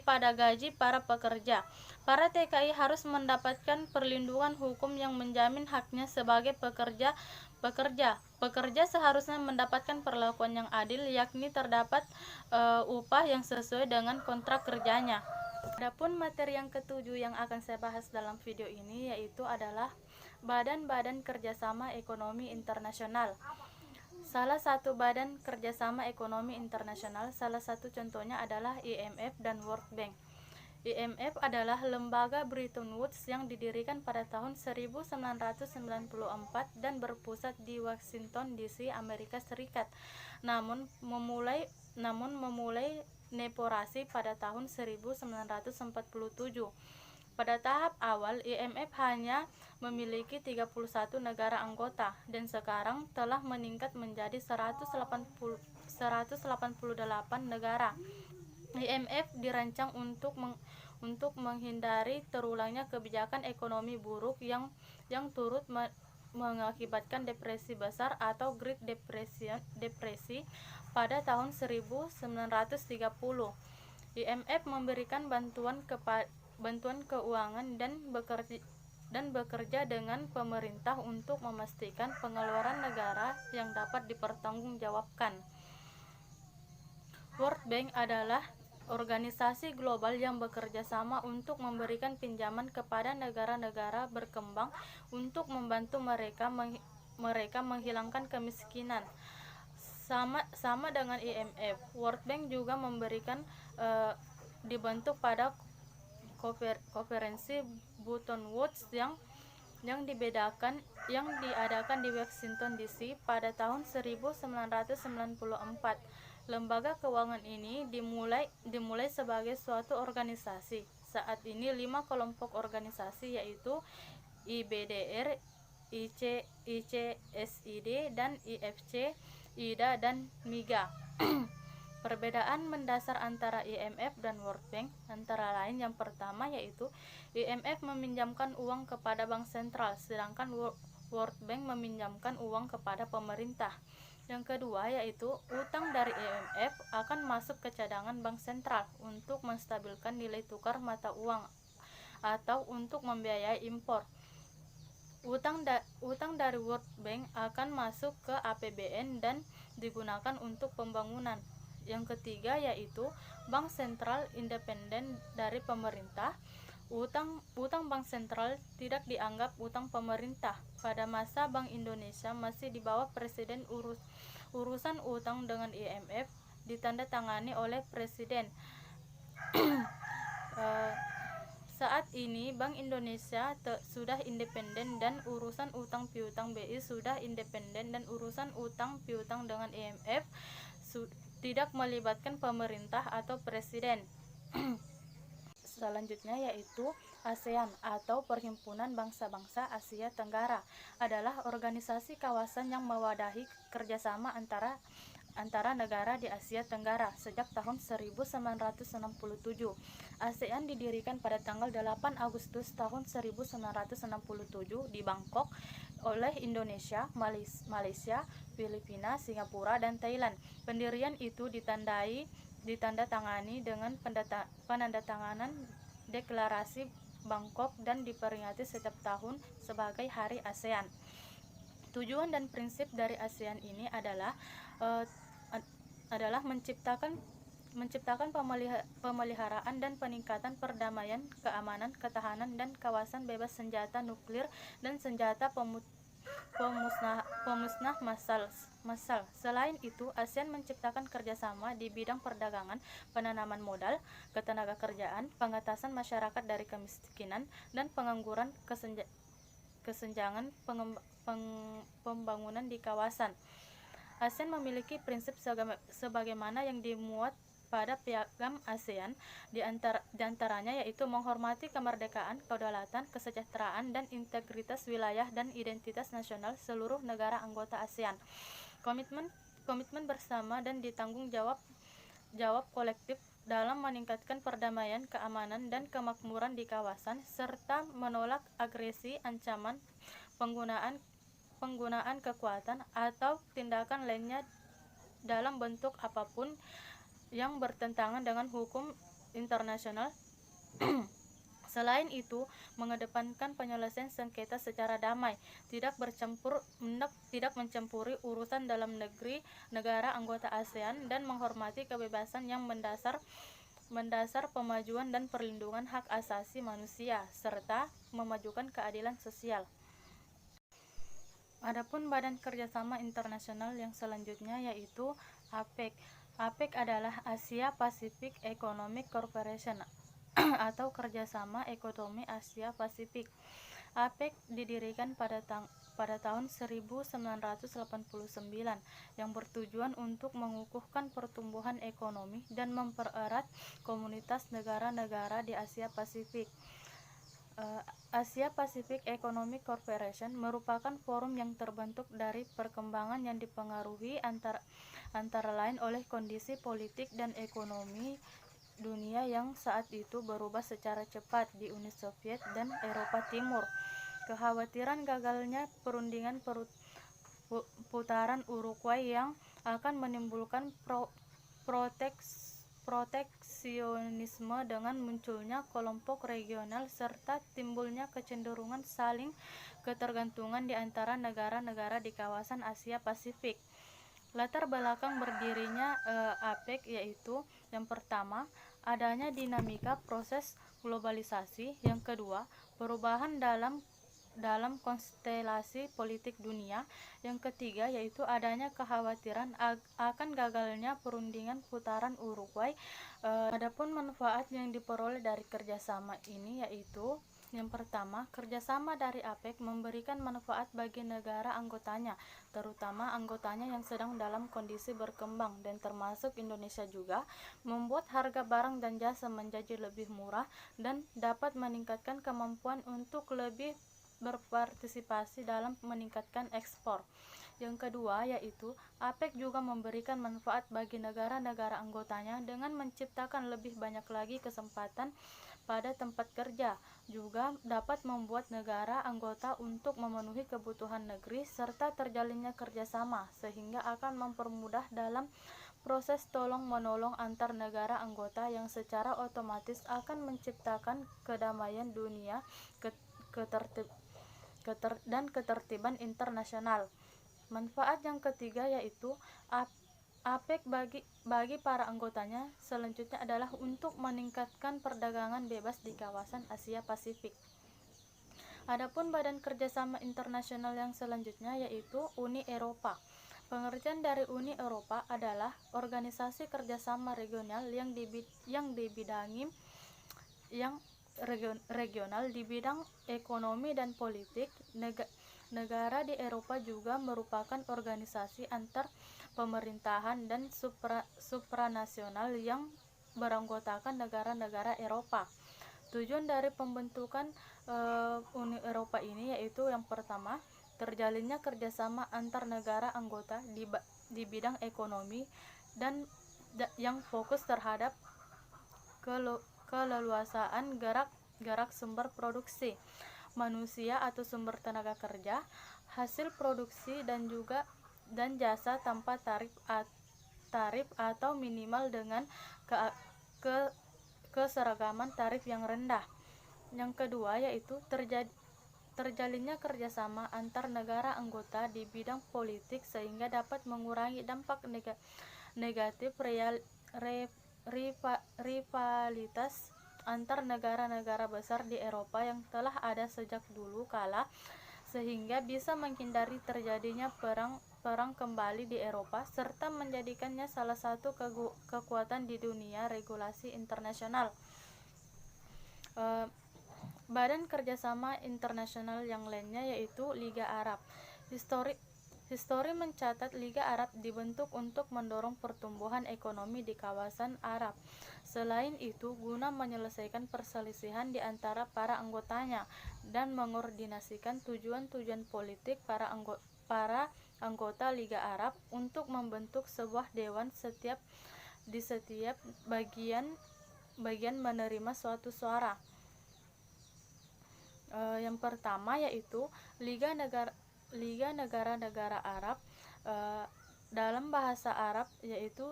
pada gaji para pekerja. Para TKI harus mendapatkan perlindungan hukum yang menjamin haknya sebagai pekerja. Pekerja seharusnya mendapatkan perlakuan yang adil, yakni terdapat upah yang sesuai dengan kontrak kerjanya. Adapun materi yang ketujuh yang akan saya bahas dalam video ini yaitu adalah Badan-Badan Kerjasama Ekonomi Internasional. Salah satu badan kerjasama ekonomi internasional, salah satu contohnya adalah IMF dan World Bank. IMF adalah lembaga Bretton Woods yang didirikan pada tahun 1994 dan berpusat di Washington DC, Amerika Serikat. Namun memulai neporasi pada tahun 1947. Pada tahap awal, IMF hanya memiliki 31 negara anggota dan sekarang telah meningkat menjadi 188 negara. IMF dirancang untuk menghindari terulangnya kebijakan ekonomi buruk yang turut mengakibatkan depresi besar atau Great Depresi pada tahun 1930. IMF memberikan bantuan keuangan dan bekerja dengan pemerintah untuk memastikan pengeluaran negara yang dapat dipertanggungjawabkan. World Bank adalah organisasi global yang bekerja sama untuk memberikan pinjaman kepada negara-negara berkembang untuk membantu mereka menghilangkan kemiskinan. Sama dengan IMF, World Bank juga dibentuk pada konferensi Bretton Woods yang diadakan di Washington DC pada tahun 1994. Lembaga keuangan ini dimulai sebagai suatu organisasi. Saat ini 5 kelompok organisasi yaitu IBDR, ICSID, dan IFC, IDA, dan MIGA. Perbedaan mendasar antara IMF dan World Bank antara lain yang pertama yaitu IMF meminjamkan uang kepada bank sentral, sedangkan World Bank meminjamkan uang kepada pemerintah. Yang kedua yaitu utang dari IMF akan masuk ke cadangan bank sentral untuk menstabilkan nilai tukar mata uang atau untuk membiayai impor. Utang dari World Bank akan masuk ke APBN dan digunakan untuk pembangunan. Yang ketiga yaitu bank sentral independen dari pemerintah. Utang bank sentral tidak dianggap utang pemerintah. Pada masa Bank Indonesia masih di bawah presiden, urusan utang dengan IMF ditandatangani oleh presiden. Saat ini Bank Indonesia sudah independen dan urusan utang piutang BI sudah independen dan urusan utang piutang dengan IMF tidak melibatkan pemerintah atau presiden. Selanjutnya yaitu ASEAN atau Perhimpunan Bangsa-Bangsa Asia Tenggara adalah organisasi kawasan yang mewadahi kerjasama antara negara di Asia Tenggara sejak tahun 1967. ASEAN didirikan pada tanggal 8 Agustus tahun 1967 di Bangkok oleh Indonesia, Malaysia, Filipina, Singapura, dan Thailand. Pendirian itu ditandatangani dengan penandatanganan deklarasi Bangkok dan diperingati setiap tahun sebagai Hari ASEAN. Tujuan dan prinsip dari ASEAN ini adalah menciptakan pemeliharaan dan peningkatan perdamaian, keamanan, ketahanan, dan kawasan bebas senjata nuklir dan senjata pemusnah massal. Selain itu, ASEAN menciptakan kerjasama di bidang perdagangan, penanaman modal, ketenaga kerjaan, pengentasan masyarakat dari kemiskinan dan pengangguran, kesenjangan pembangunan di kawasan. ASEAN memiliki prinsip sebagaimana yang dimuat pada Piagam ASEAN, di antaranya yaitu menghormati kemerdekaan, kedaulatan, kesejahteraan, dan integritas wilayah dan identitas nasional seluruh negara anggota ASEAN. Komitmen bersama dan ditanggung jawab kolektif dalam meningkatkan perdamaian, keamanan, dan kemakmuran di kawasan, serta menolak agresi, ancaman, penggunaan kekuatan, atau tindakan lainnya dalam bentuk apapun yang bertentangan dengan hukum internasional. Selain itu, mengedepankan penyelesaian sengketa secara damai, tidak mencampuri urusan dalam negeri negara anggota ASEAN, dan menghormati kebebasan yang mendasar pemajuan dan perlindungan hak asasi manusia, serta memajukan keadilan sosial. Adapun Badan Kerjasama Internasional yang selanjutnya yaitu APEC. APEC adalah Asia Pacific Economic Cooperation atau Kerjasama Ekonomi Asia Pasifik. APEC didirikan pada tahun 1989 yang bertujuan untuk mengukuhkan pertumbuhan ekonomi dan mempererat komunitas negara-negara di Asia Pasifik. Asia Pacific Economic Cooperation merupakan forum yang terbentuk dari perkembangan yang dipengaruhi antara lain oleh kondisi politik dan ekonomi dunia yang saat itu berubah secara cepat di Uni Soviet dan Eropa Timur. Kekhawatiran gagalnya perundingan putaran Uruguay yang akan menimbulkan proteksionisme dengan munculnya kelompok regional serta timbulnya kecenderungan saling ketergantungan di antara negara-negara di kawasan Asia Pasifik. Latar belakang berdirinya APEC yaitu yang pertama, adanya dinamika proses globalisasi, yang kedua, perubahan dalam konstelasi politik dunia, yang ketiga yaitu adanya kekhawatiran akan gagalnya perundingan putaran Uruguay. Adapun manfaat yang diperoleh dari kerjasama ini yaitu yang pertama, kerjasama dari APEC memberikan manfaat bagi negara anggotanya, terutama anggotanya yang sedang dalam kondisi berkembang dan termasuk Indonesia juga, membuat harga barang dan jasa menjadi lebih murah dan dapat meningkatkan kemampuan untuk lebih berpartisipasi dalam meningkatkan ekspor. Yang kedua yaitu APEC juga memberikan manfaat bagi negara-negara anggotanya dengan menciptakan lebih banyak lagi kesempatan pada tempat kerja, juga dapat membuat negara anggota untuk memenuhi kebutuhan negeri serta terjalinnya kerjasama, sehingga akan mempermudah dalam proses tolong-menolong antar negara anggota yang secara otomatis akan menciptakan kedamaian dunia dan ketertiban internasional. Manfaat yang ketiga yaitu APEC bagi para anggotanya selanjutnya adalah untuk meningkatkan perdagangan bebas di kawasan Asia Pasifik. Adapun Badan Kerjasama Internasional yang selanjutnya yaitu Uni Eropa. Pengertian dari Uni Eropa adalah organisasi kerjasama regional yang regional di bidang ekonomi dan politik. Negara di Eropa juga merupakan organisasi antar pemerintahan dan supranasional yang beranggotakan negara-negara Eropa. Tujuan dari pembentukan Uni Eropa ini yaitu yang pertama, terjalinnya kerjasama antar negara anggota di bidang ekonomi dan yang fokus terhadap keleluasaan gerak sumber produksi manusia atau sumber tenaga kerja, hasil produksi dan jasa tanpa tarif atau minimal dengan keseragaman tarif yang rendah. Yang kedua yaitu terjalinnya kerjasama antar negara anggota di bidang politik sehingga dapat mengurangi dampak negatif rivalitas antar negara-negara besar di Eropa yang telah ada sejak dulu kala, sehingga bisa menghindari terjadinya perang kembali di Eropa, serta menjadikannya salah satu kekuatan di dunia regulasi internasional. Badan kerjasama internasional yang lainnya yaitu Liga Arab. Histori mencatat Liga Arab dibentuk untuk mendorong pertumbuhan ekonomi di kawasan Arab. Selain itu, guna menyelesaikan perselisihan di antara para anggotanya dan mengordinasikan tujuan-tujuan politik para anggota Liga Arab untuk membentuk sebuah dewan di setiap bagian menerima suatu suara. Yang pertama yaitu Liga Negara-Negara Arab, dalam bahasa Arab yaitu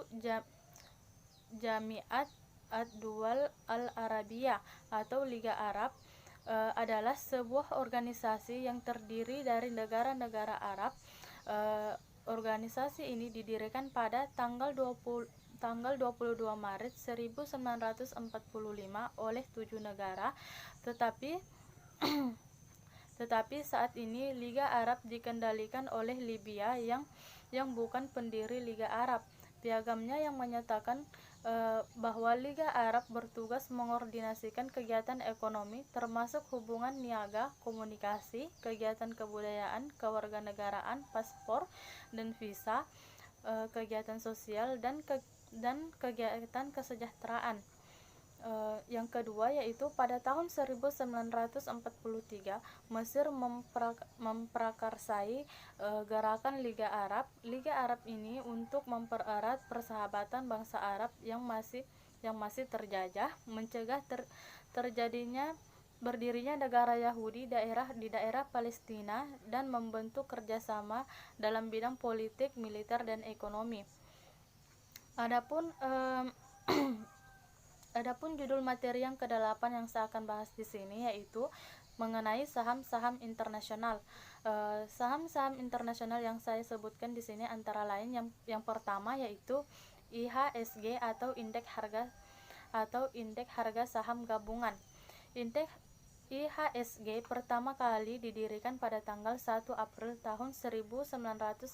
Jamiat ad-Duwal al-Arabiyah atau Liga Arab, adalah sebuah organisasi yang terdiri dari negara-negara Arab. Organisasi ini didirikan pada tanggal 22 Maret 1945 oleh 7 negara, tetapi saat ini Liga Arab dikendalikan oleh Libya yang bukan pendiri Liga Arab. Piagamnya yang menyatakan bahwa Liga Arab bertugas mengordinasikan kegiatan ekonomi termasuk hubungan niaga, komunikasi, kegiatan kebudayaan, kewarganegaraan, paspor dan visa, kegiatan sosial dan kegiatan kesejahteraan. Yang kedua yaitu pada tahun 1943 Mesir memprakarsai gerakan Liga Arab. Liga Arab ini untuk mempererat persahabatan bangsa Arab yang masih terjajah, mencegah berdirinya negara Yahudi di daerah Palestina, dan membentuk kerjasama dalam bidang politik, militer, dan ekonomi. Adapun judul materi yang ke-8 yang saya akan bahas di sini yaitu mengenai saham-saham internasional. Saham-saham internasional yang saya sebutkan di sini antara lain yang pertama yaitu IHSG atau indeks harga saham gabungan. Indeks IHSG pertama kali didirikan pada tanggal 1 April tahun 1983,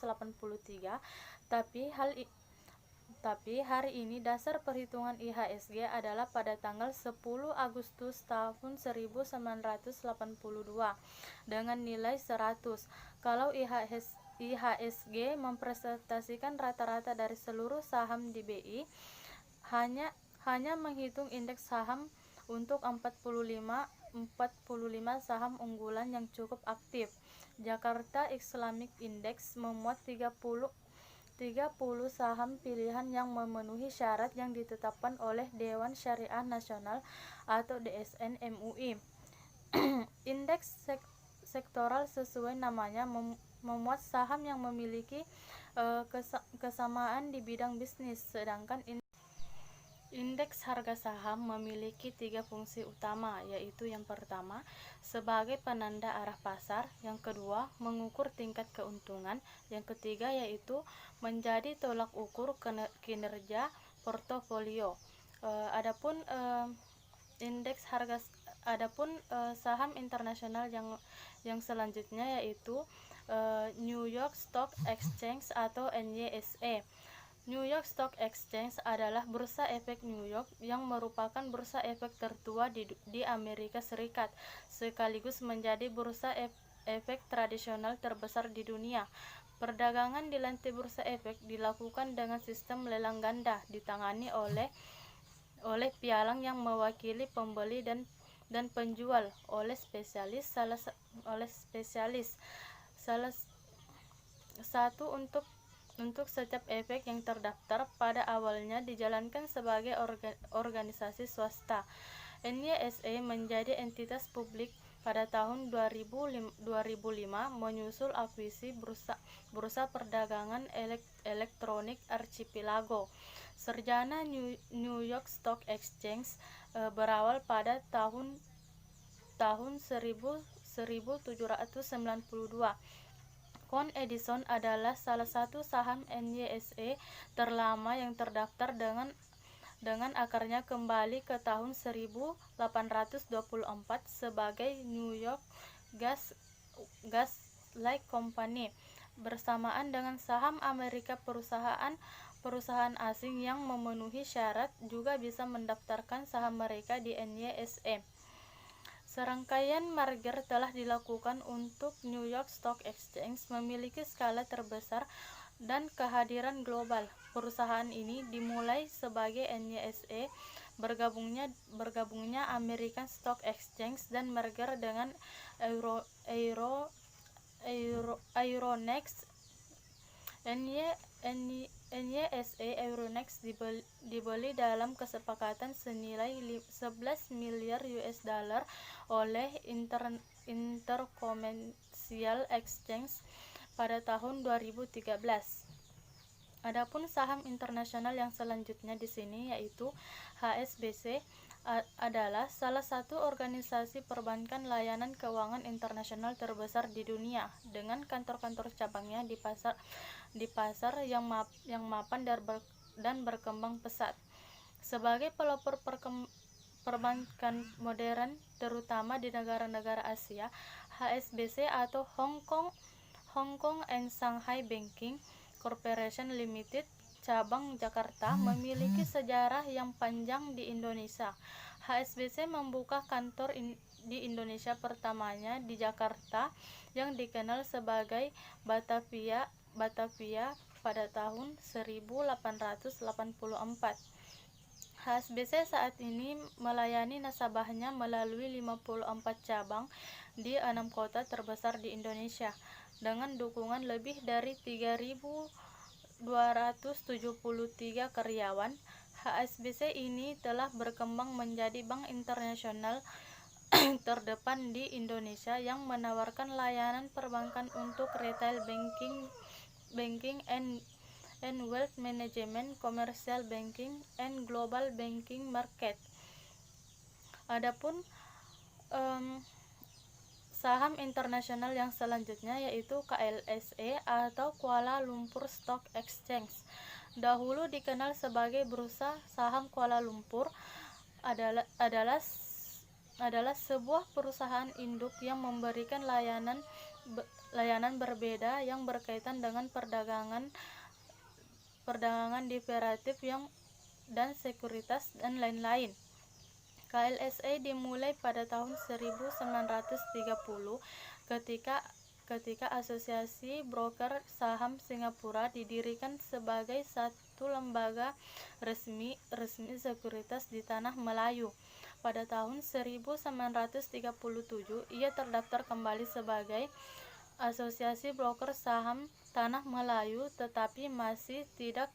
tapi hari ini dasar perhitungan IHSG adalah pada tanggal 10 Agustus tahun 1982 dengan nilai 100. Kalau IHSG mempresentasikan rata-rata dari seluruh saham di BI, hanya menghitung indeks saham untuk 45 saham unggulan yang cukup aktif. Jakarta Islamic Index memuat 30 saham pilihan yang memenuhi syarat yang ditetapkan oleh Dewan Syariah Nasional atau DSN MUI. Indeks sektoral sesuai namanya memuat saham yang memiliki kesamaan di bidang bisnis, sedangkan indeks harga saham memiliki 3 fungsi utama, yaitu yang pertama, sebagai penanda arah pasar, yang kedua, mengukur tingkat keuntungan, yang ketiga yaitu menjadi tolak ukur kinerja portofolio. Adapun saham internasional yang selanjutnya yaitu New York Stock Exchange atau NYSE. New York Stock Exchange adalah bursa efek New York yang merupakan bursa efek tertua di Amerika Serikat, sekaligus menjadi bursa efek tradisional terbesar di dunia. Perdagangan di lantai bursa efek dilakukan dengan sistem lelang ganda, ditangani oleh pialang yang mewakili pembeli dan penjual oleh spesialis. Salah satu untuk setiap efek yang terdaftar pada awalnya dijalankan sebagai organisasi swasta. NYSE menjadi entitas publik pada tahun 2005 menyusul akuisisi bursa perdagangan elektronik Archipelago. Sarjana New York Stock Exchange berawal pada tahun 1792. Con Edison adalah salah satu saham NYSE terlama yang terdaftar dengan akarnya kembali ke tahun 1824 sebagai New York Gas Gas Light Company. Bersamaan dengan saham Amerika, perusahaan asing yang memenuhi syarat juga bisa mendaftarkan saham mereka di NYSE. Serangkaian merger telah dilakukan untuk New York Stock Exchange, memiliki skala terbesar dan kehadiran global. Perusahaan ini dimulai sebagai NYSE, bergabungnya American Stock Exchange dan merger dengan Euronext. NYSE Euronext dibeli dalam kesepakatan senilai 11 miliar US dollar oleh Intercontinental Exchange pada tahun 2013. Adapun saham internasional yang selanjutnya di sini yaitu HSBC adalah salah satu organisasi perbankan layanan keuangan internasional terbesar di dunia, dengan kantor-kantor cabangnya di pasar yang mapan dan berkembang pesat. Sebagai pelopor perbankan modern, terutama di negara-negara Asia, HSBC atau Hong Kong and Shanghai Banking Corporation Limited cabang Jakarta memiliki sejarah yang panjang di Indonesia. HSBC membuka kantor di Indonesia pertamanya di Jakarta yang dikenal sebagai Batavia pada tahun 1884. HSBC saat ini melayani nasabahnya melalui 54 cabang di 6 kota terbesar di Indonesia dengan dukungan lebih dari 3.273 karyawan. HSBC ini telah berkembang menjadi bank internasional terdepan di Indonesia yang menawarkan layanan perbankan untuk retail banking and wealth management, commercial banking, and global banking market. Adapun saham internasional yang selanjutnya yaitu KLSE atau Kuala Lumpur Stock Exchange. Dahulu dikenal sebagai Bursa Saham Kuala Lumpur, adalah sebuah perusahaan induk yang memberikan layanan berbeda yang berkaitan dengan perdagangan derivatif dan sekuritas dan lain-lain. KLSE dimulai pada tahun 1930 ketika Asosiasi Broker Saham Singapura didirikan sebagai satu lembaga resmi sekuritas di Tanah Melayu. Pada tahun 1937 ia terdaftar kembali sebagai Asosiasi Broker Saham Tanah Melayu, tetapi masih tidak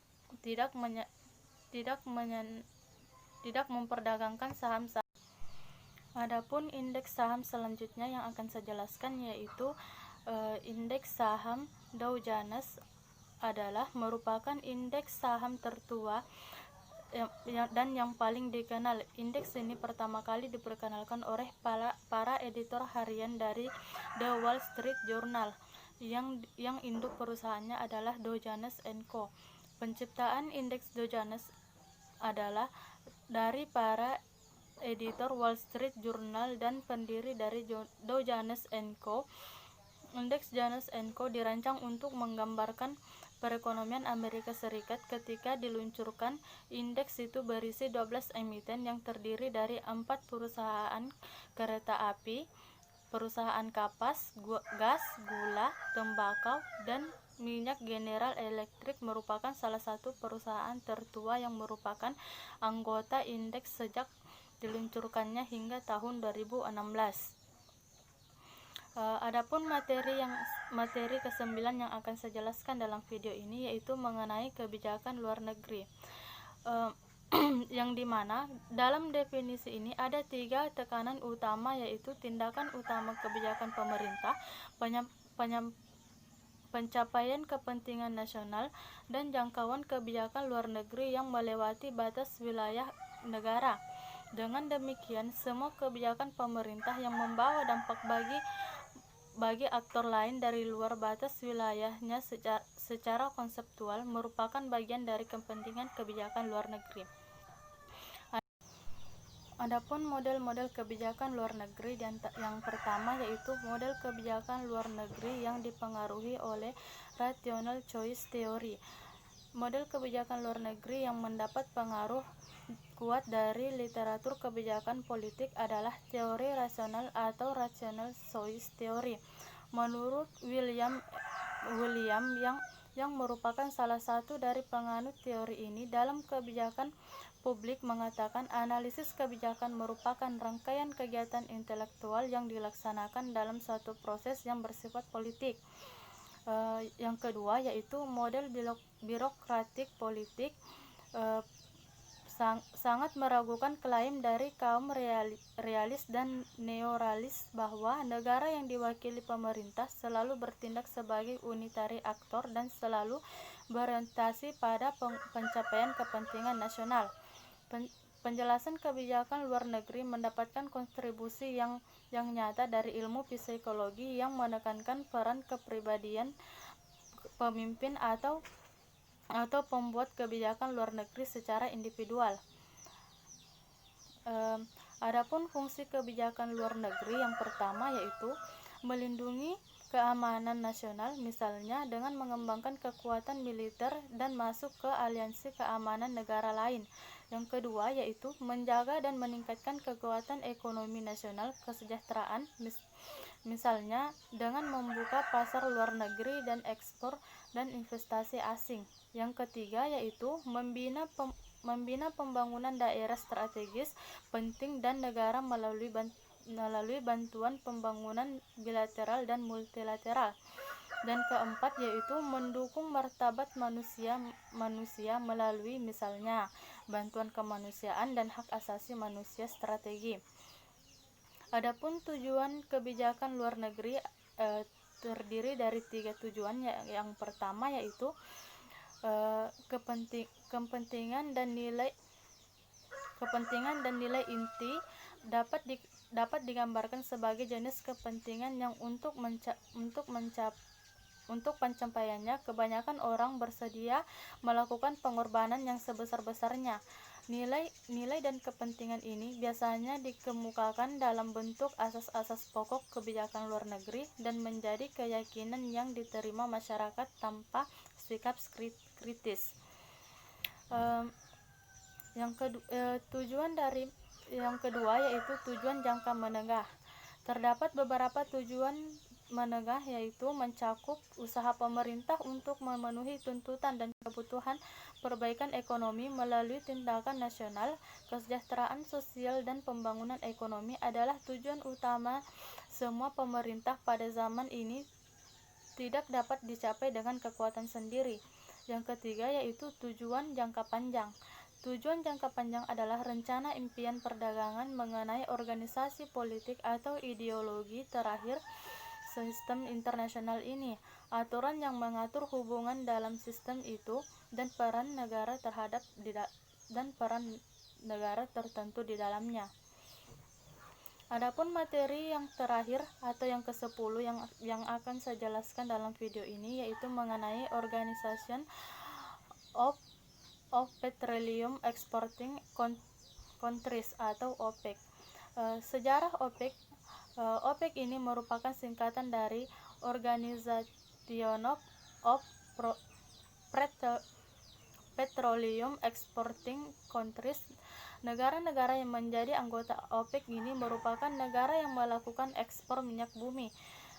memperdagangkan saham-saham. Adapun indeks saham selanjutnya yang akan saya jelaskan yaitu indeks saham Dow Jones adalah merupakan indeks saham tertua dan yang paling dikenal. Indeks ini pertama kali diperkenalkan oleh para editor harian dari The Wall Street Journal yang induk perusahaannya adalah Dow Jones & Co. Penciptaan indeks Dow Jones adalah dari para editor Wall Street Journal dan pendiri dari Dow Jones & Co. Indeks Jones & Co. dirancang untuk menggambarkan perekonomian Amerika Serikat. Ketika diluncurkan, indeks itu berisi 12 emiten yang terdiri dari 4 perusahaan kereta api, perusahaan kapas, gas, gula, tembakau, dan minyak. General Electric merupakan salah satu perusahaan tertua yang merupakan anggota indeks sejak diluncurkannya hingga tahun 2016. Adapun materi ke-9 yang akan saya jelaskan dalam video ini yaitu mengenai kebijakan luar negeri, yang dimana dalam definisi ini ada 3 tekanan utama, yaitu tindakan utama kebijakan pemerintah, pencapaian kepentingan nasional, dan jangkauan kebijakan luar negeri yang melewati batas wilayah negara. Dengan demikian, semua kebijakan pemerintah yang membawa dampak bagi aktor lain dari luar batas wilayahnya secara konseptual merupakan bagian dari kepentingan kebijakan luar negeri. Adapun model-model kebijakan luar negeri yang pertama yaitu model kebijakan luar negeri yang dipengaruhi oleh rational choice theory. Model kebijakan luar negeri yang mendapat pengaruh kuat dari literatur kebijakan politik adalah teori rasional atau rational choice theory. Menurut William yang merupakan salah satu dari penganut teori ini, dalam kebijakan publik mengatakan analisis kebijakan merupakan rangkaian kegiatan intelektual yang dilaksanakan dalam suatu proses yang bersifat politik. Yang kedua yaitu model birokratik politik. Sangat meragukan klaim dari kaum realis dan neoralis bahwa negara yang diwakili pemerintah selalu bertindak sebagai unitary aktor dan selalu berorientasi pada pencapaian kepentingan nasional. Penjelasan kebijakan luar negeri mendapatkan kontribusi yang nyata dari ilmu psikologi yang menekankan peran kepribadian pemimpin atau pembuat kebijakan luar negeri secara individual. Adapun fungsi kebijakan luar negeri yang pertama yaitu melindungi keamanan nasional, misalnya dengan mengembangkan kekuatan militer dan masuk ke aliansi keamanan negara lain. Yang kedua yaitu menjaga dan meningkatkan kekuatan ekonomi nasional, kesejahteraan, misalnya dengan membuka pasar luar negeri dan ekspor dan investasi asing. Yang ketiga yaitu membina pembangunan daerah strategis penting dan negara melalui bantuan pembangunan bilateral dan multilateral. Dan keempat yaitu mendukung martabat manusia melalui misalnya bantuan kemanusiaan dan hak asasi manusia strategi. Adapun tujuan kebijakan luar negeri terdiri dari 3 tujuan. Yang pertama yaitu kepentingan dan inti dapat digambarkan sebagai jenis kepentingan yang untuk pencapaiannya kebanyakan orang bersedia melakukan pengorbanan yang sebesar-besarnya. Nilai dan kepentingan ini biasanya dikemukakan dalam bentuk asas-asas pokok kebijakan luar negeri dan menjadi keyakinan yang diterima masyarakat tanpa sikap kritis. Yang kedua yaitu tujuan jangka menengah. Terdapat beberapa tujuan menengah yaitu mencakup usaha pemerintah untuk memenuhi tuntutan dan kebutuhan perbaikan ekonomi melalui tindakan nasional. Kesejahteraan sosial dan pembangunan ekonomi adalah tujuan utama semua pemerintah pada zaman ini, tidak dapat dicapai dengan kekuatan sendiri. Yang ketiga yaitu tujuan jangka panjang. Tujuan jangka panjang adalah rencana impian perdagangan mengenai organisasi politik atau ideologi terakhir sistem internasional ini, aturan yang mengatur hubungan dalam sistem itu, dan peran negara tertentu di dalamnya. Adapun materi yang terakhir atau yang ke-10 yang akan saya jelaskan dalam video ini yaitu mengenai Organization of Petroleum Exporting Countries atau OPEC. Sejarah OPEC. OPEC ini merupakan singkatan dari Organization of Petroleum Exporting Countries. Negara-negara yang menjadi anggota OPEC ini merupakan negara yang melakukan ekspor minyak bumi.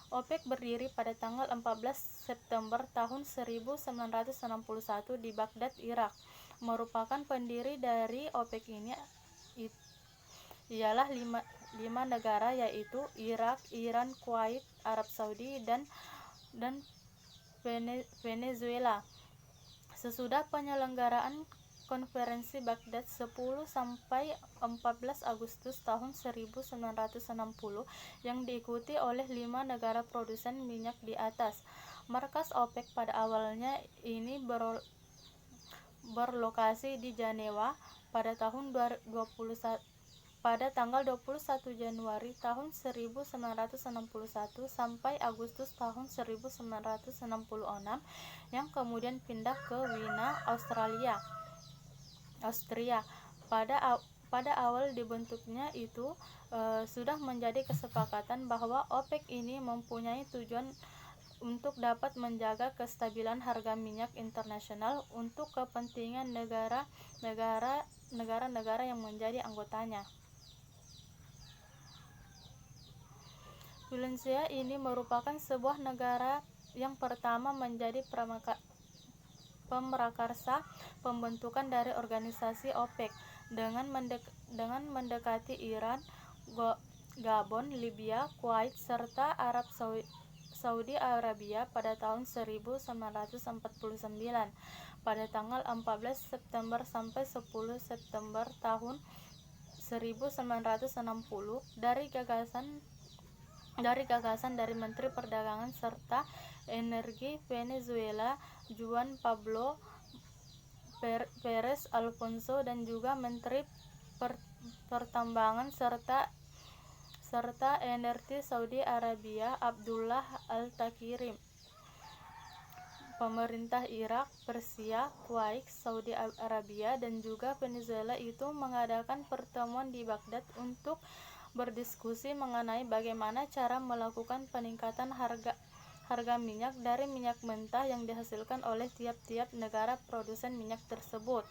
OPEC berdiri pada tanggal 14 September tahun 1961 di Baghdad, Irak. Merupakan pendiri dari OPEC ini ialah 5 negara yaitu Irak, Iran, Kuwait, Arab Saudi, dan Venezuela. Sesudah penyelenggaraan konferensi Baghdad 10 sampai 14 Agustus tahun 1960 yang diikuti oleh 5 negara produsen minyak di atas. Markas OPEC pada awalnya ini berlokasi di Jenewa pada tanggal 21 Januari tahun 1961 sampai Agustus tahun 1966 yang kemudian pindah ke Wina, Austria. pada awal dibentuknya itu sudah menjadi kesepakatan bahwa OPEC ini mempunyai tujuan untuk dapat menjaga kestabilan harga minyak internasional untuk kepentingan negara-negara yang menjadi anggotanya. Valencia ini merupakan sebuah negara yang pertama menjadi pemrakarsa pembentukan dari organisasi OPEC dengan mendekati Iran, Gabon, Libya, Kuwait, serta Saudi Arabia pada tahun 1949 pada tanggal 14 September sampai 10 September tahun 1960 dari gagasan dari Menteri Perdagangan serta Energi Venezuela Juan Pablo Perez Alfonso dan juga Menteri Pertambangan serta Energi Saudi Arabia Abdullah Al-Takirim. Pemerintah Irak, Persia, Kuwait, Saudi Arabia dan juga Venezuela itu mengadakan pertemuan di Baghdad untuk berdiskusi mengenai bagaimana cara melakukan peningkatan harga minyak dari minyak mentah yang dihasilkan oleh tiap-tiap negara produsen minyak tersebut.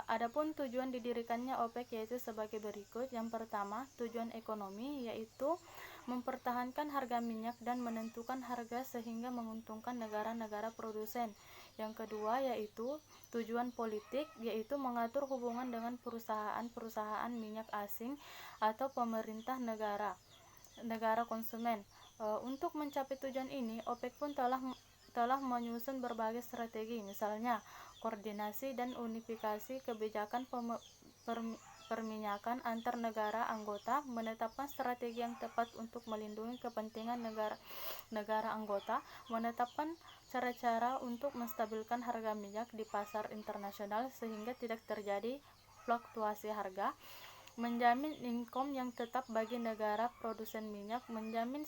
Adapun tujuan didirikannya OPEC yaitu sebagai berikut. Yang pertama, tujuan ekonomi yaitu mempertahankan harga minyak dan menentukan harga sehingga menguntungkan negara-negara produsen. Yang kedua yaitu tujuan politik, yaitu mengatur hubungan dengan perusahaan-perusahaan minyak asing atau pemerintah negara konsumen. Untuk mencapai tujuan ini, OPEC pun telah menyusun berbagai strategi, misalnya koordinasi dan unifikasi kebijakan perminyakan antar negara anggota, menetapkan strategi yang tepat untuk melindungi kepentingan negara anggota, menetapkan cara-cara untuk menstabilkan harga minyak di pasar internasional sehingga tidak terjadi fluktuasi harga, menjamin income yang tetap bagi negara produsen minyak, menjamin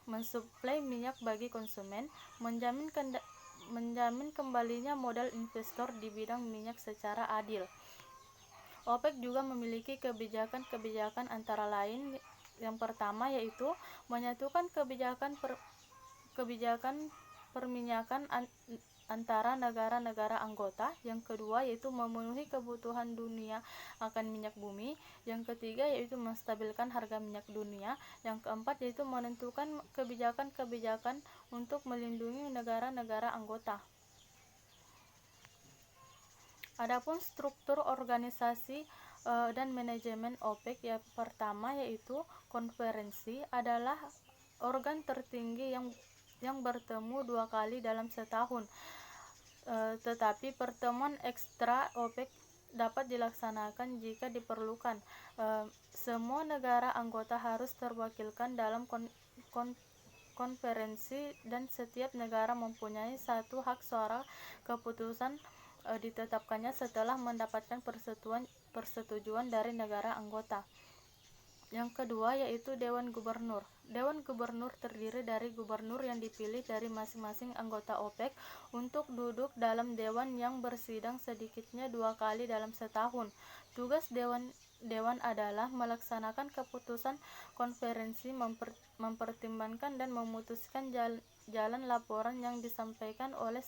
mensuplai minyak bagi konsumen, menjamin kembalinya modal investor di bidang minyak secara adil. OPEC juga memiliki kebijakan antara lain. Yang pertama yaitu menyatukan kebijakan perminyakan antara negara-negara anggota. Yang kedua yaitu memenuhi kebutuhan dunia akan minyak bumi. Yang ketiga yaitu menstabilkan harga minyak dunia. Yang keempat yaitu menentukan kebijakan untuk melindungi negara-negara anggota. Adapun struktur organisasi dan manajemen OPEC, yang pertama yaitu konferensi adalah organ tertinggi yang bertemu 2 kali dalam setahun, tetapi pertemuan ekstra OPEC dapat dilaksanakan jika diperlukan. Semua negara anggota harus terwakilkan dalam konferensi dan setiap negara mempunyai satu hak suara. Keputusan ditetapkannya setelah mendapatkan persetujuan dari negara anggota. Yang kedua yaitu Dewan Gubernur. Dewan Gubernur terdiri dari gubernur yang dipilih dari masing-masing anggota OPEC untuk duduk dalam dewan yang bersidang sedikitnya 2 kali dalam setahun. Tugas dewan adalah melaksanakan keputusan konferensi, mempertimbangkan dan memutuskan jalan laporan yang disampaikan oleh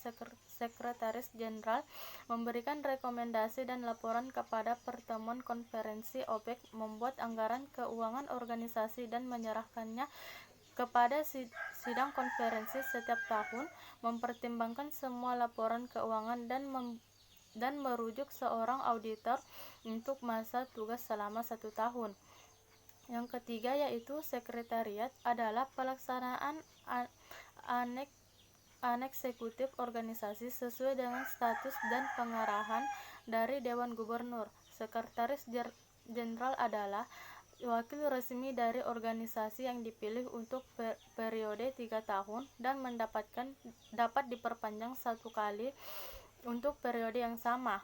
Sekretaris Jenderal, memberikan rekomendasi dan laporan kepada pertemuan konferensi OPEC, membuat anggaran keuangan organisasi dan menyerahkannya kepada sidang konferensi setiap tahun, mempertimbangkan semua laporan keuangan dan merujuk seorang auditor untuk masa tugas selama 1 tahun. Yang ketiga yaitu sekretariat adalah pelaksanaan eksekutif organisasi sesuai dengan status dan pengarahan dari Dewan Gubernur. Sekretaris Jenderal adalah wakil resmi dari organisasi yang dipilih untuk periode 3 tahun dan dapat diperpanjang 1 kali untuk periode yang sama.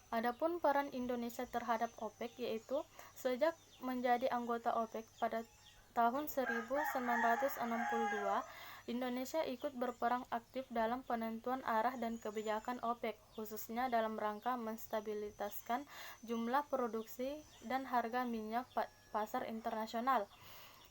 Adapun peran Indonesia terhadap OPEC yaitu sejak menjadi anggota OPEC pada tahun 1962, Indonesia ikut berperan aktif dalam penentuan arah dan kebijakan OPEC, khususnya dalam rangka menstabilitaskan jumlah produksi dan harga minyak pasar internasional.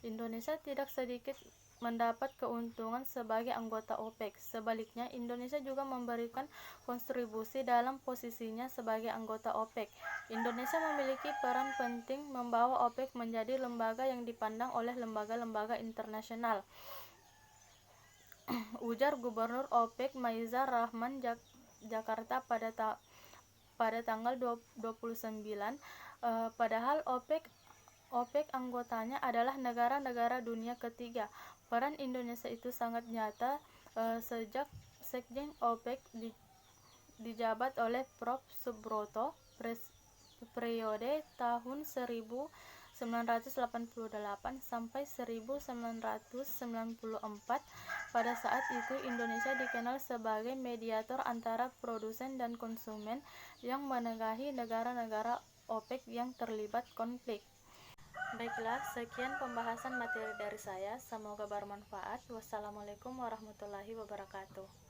Indonesia tidak sedikit mendapat keuntungan sebagai anggota OPEC. Sebaliknya, Indonesia juga memberikan kontribusi dalam posisinya sebagai anggota OPEC. Indonesia memiliki peran penting membawa OPEC menjadi lembaga yang dipandang oleh lembaga-lembaga internasional, ujar Gubernur OPEC Maizar Rahman Jakarta pada tanggal 29. Padahal OPEC anggotanya adalah negara-negara dunia ketiga. Peran Indonesia itu sangat nyata sejak Sekjen OPEC dijabat oleh Prof. Subroto periode tahun 1988 sampai 1994. Pada saat itu Indonesia dikenal sebagai mediator antara produsen dan konsumen yang menengahi negara-negara OPEC yang terlibat konflik. Baiklah, sekian pembahasan materi dari saya. Semoga bermanfaat. Wassalamualaikum warahmatullahi wabarakatuh.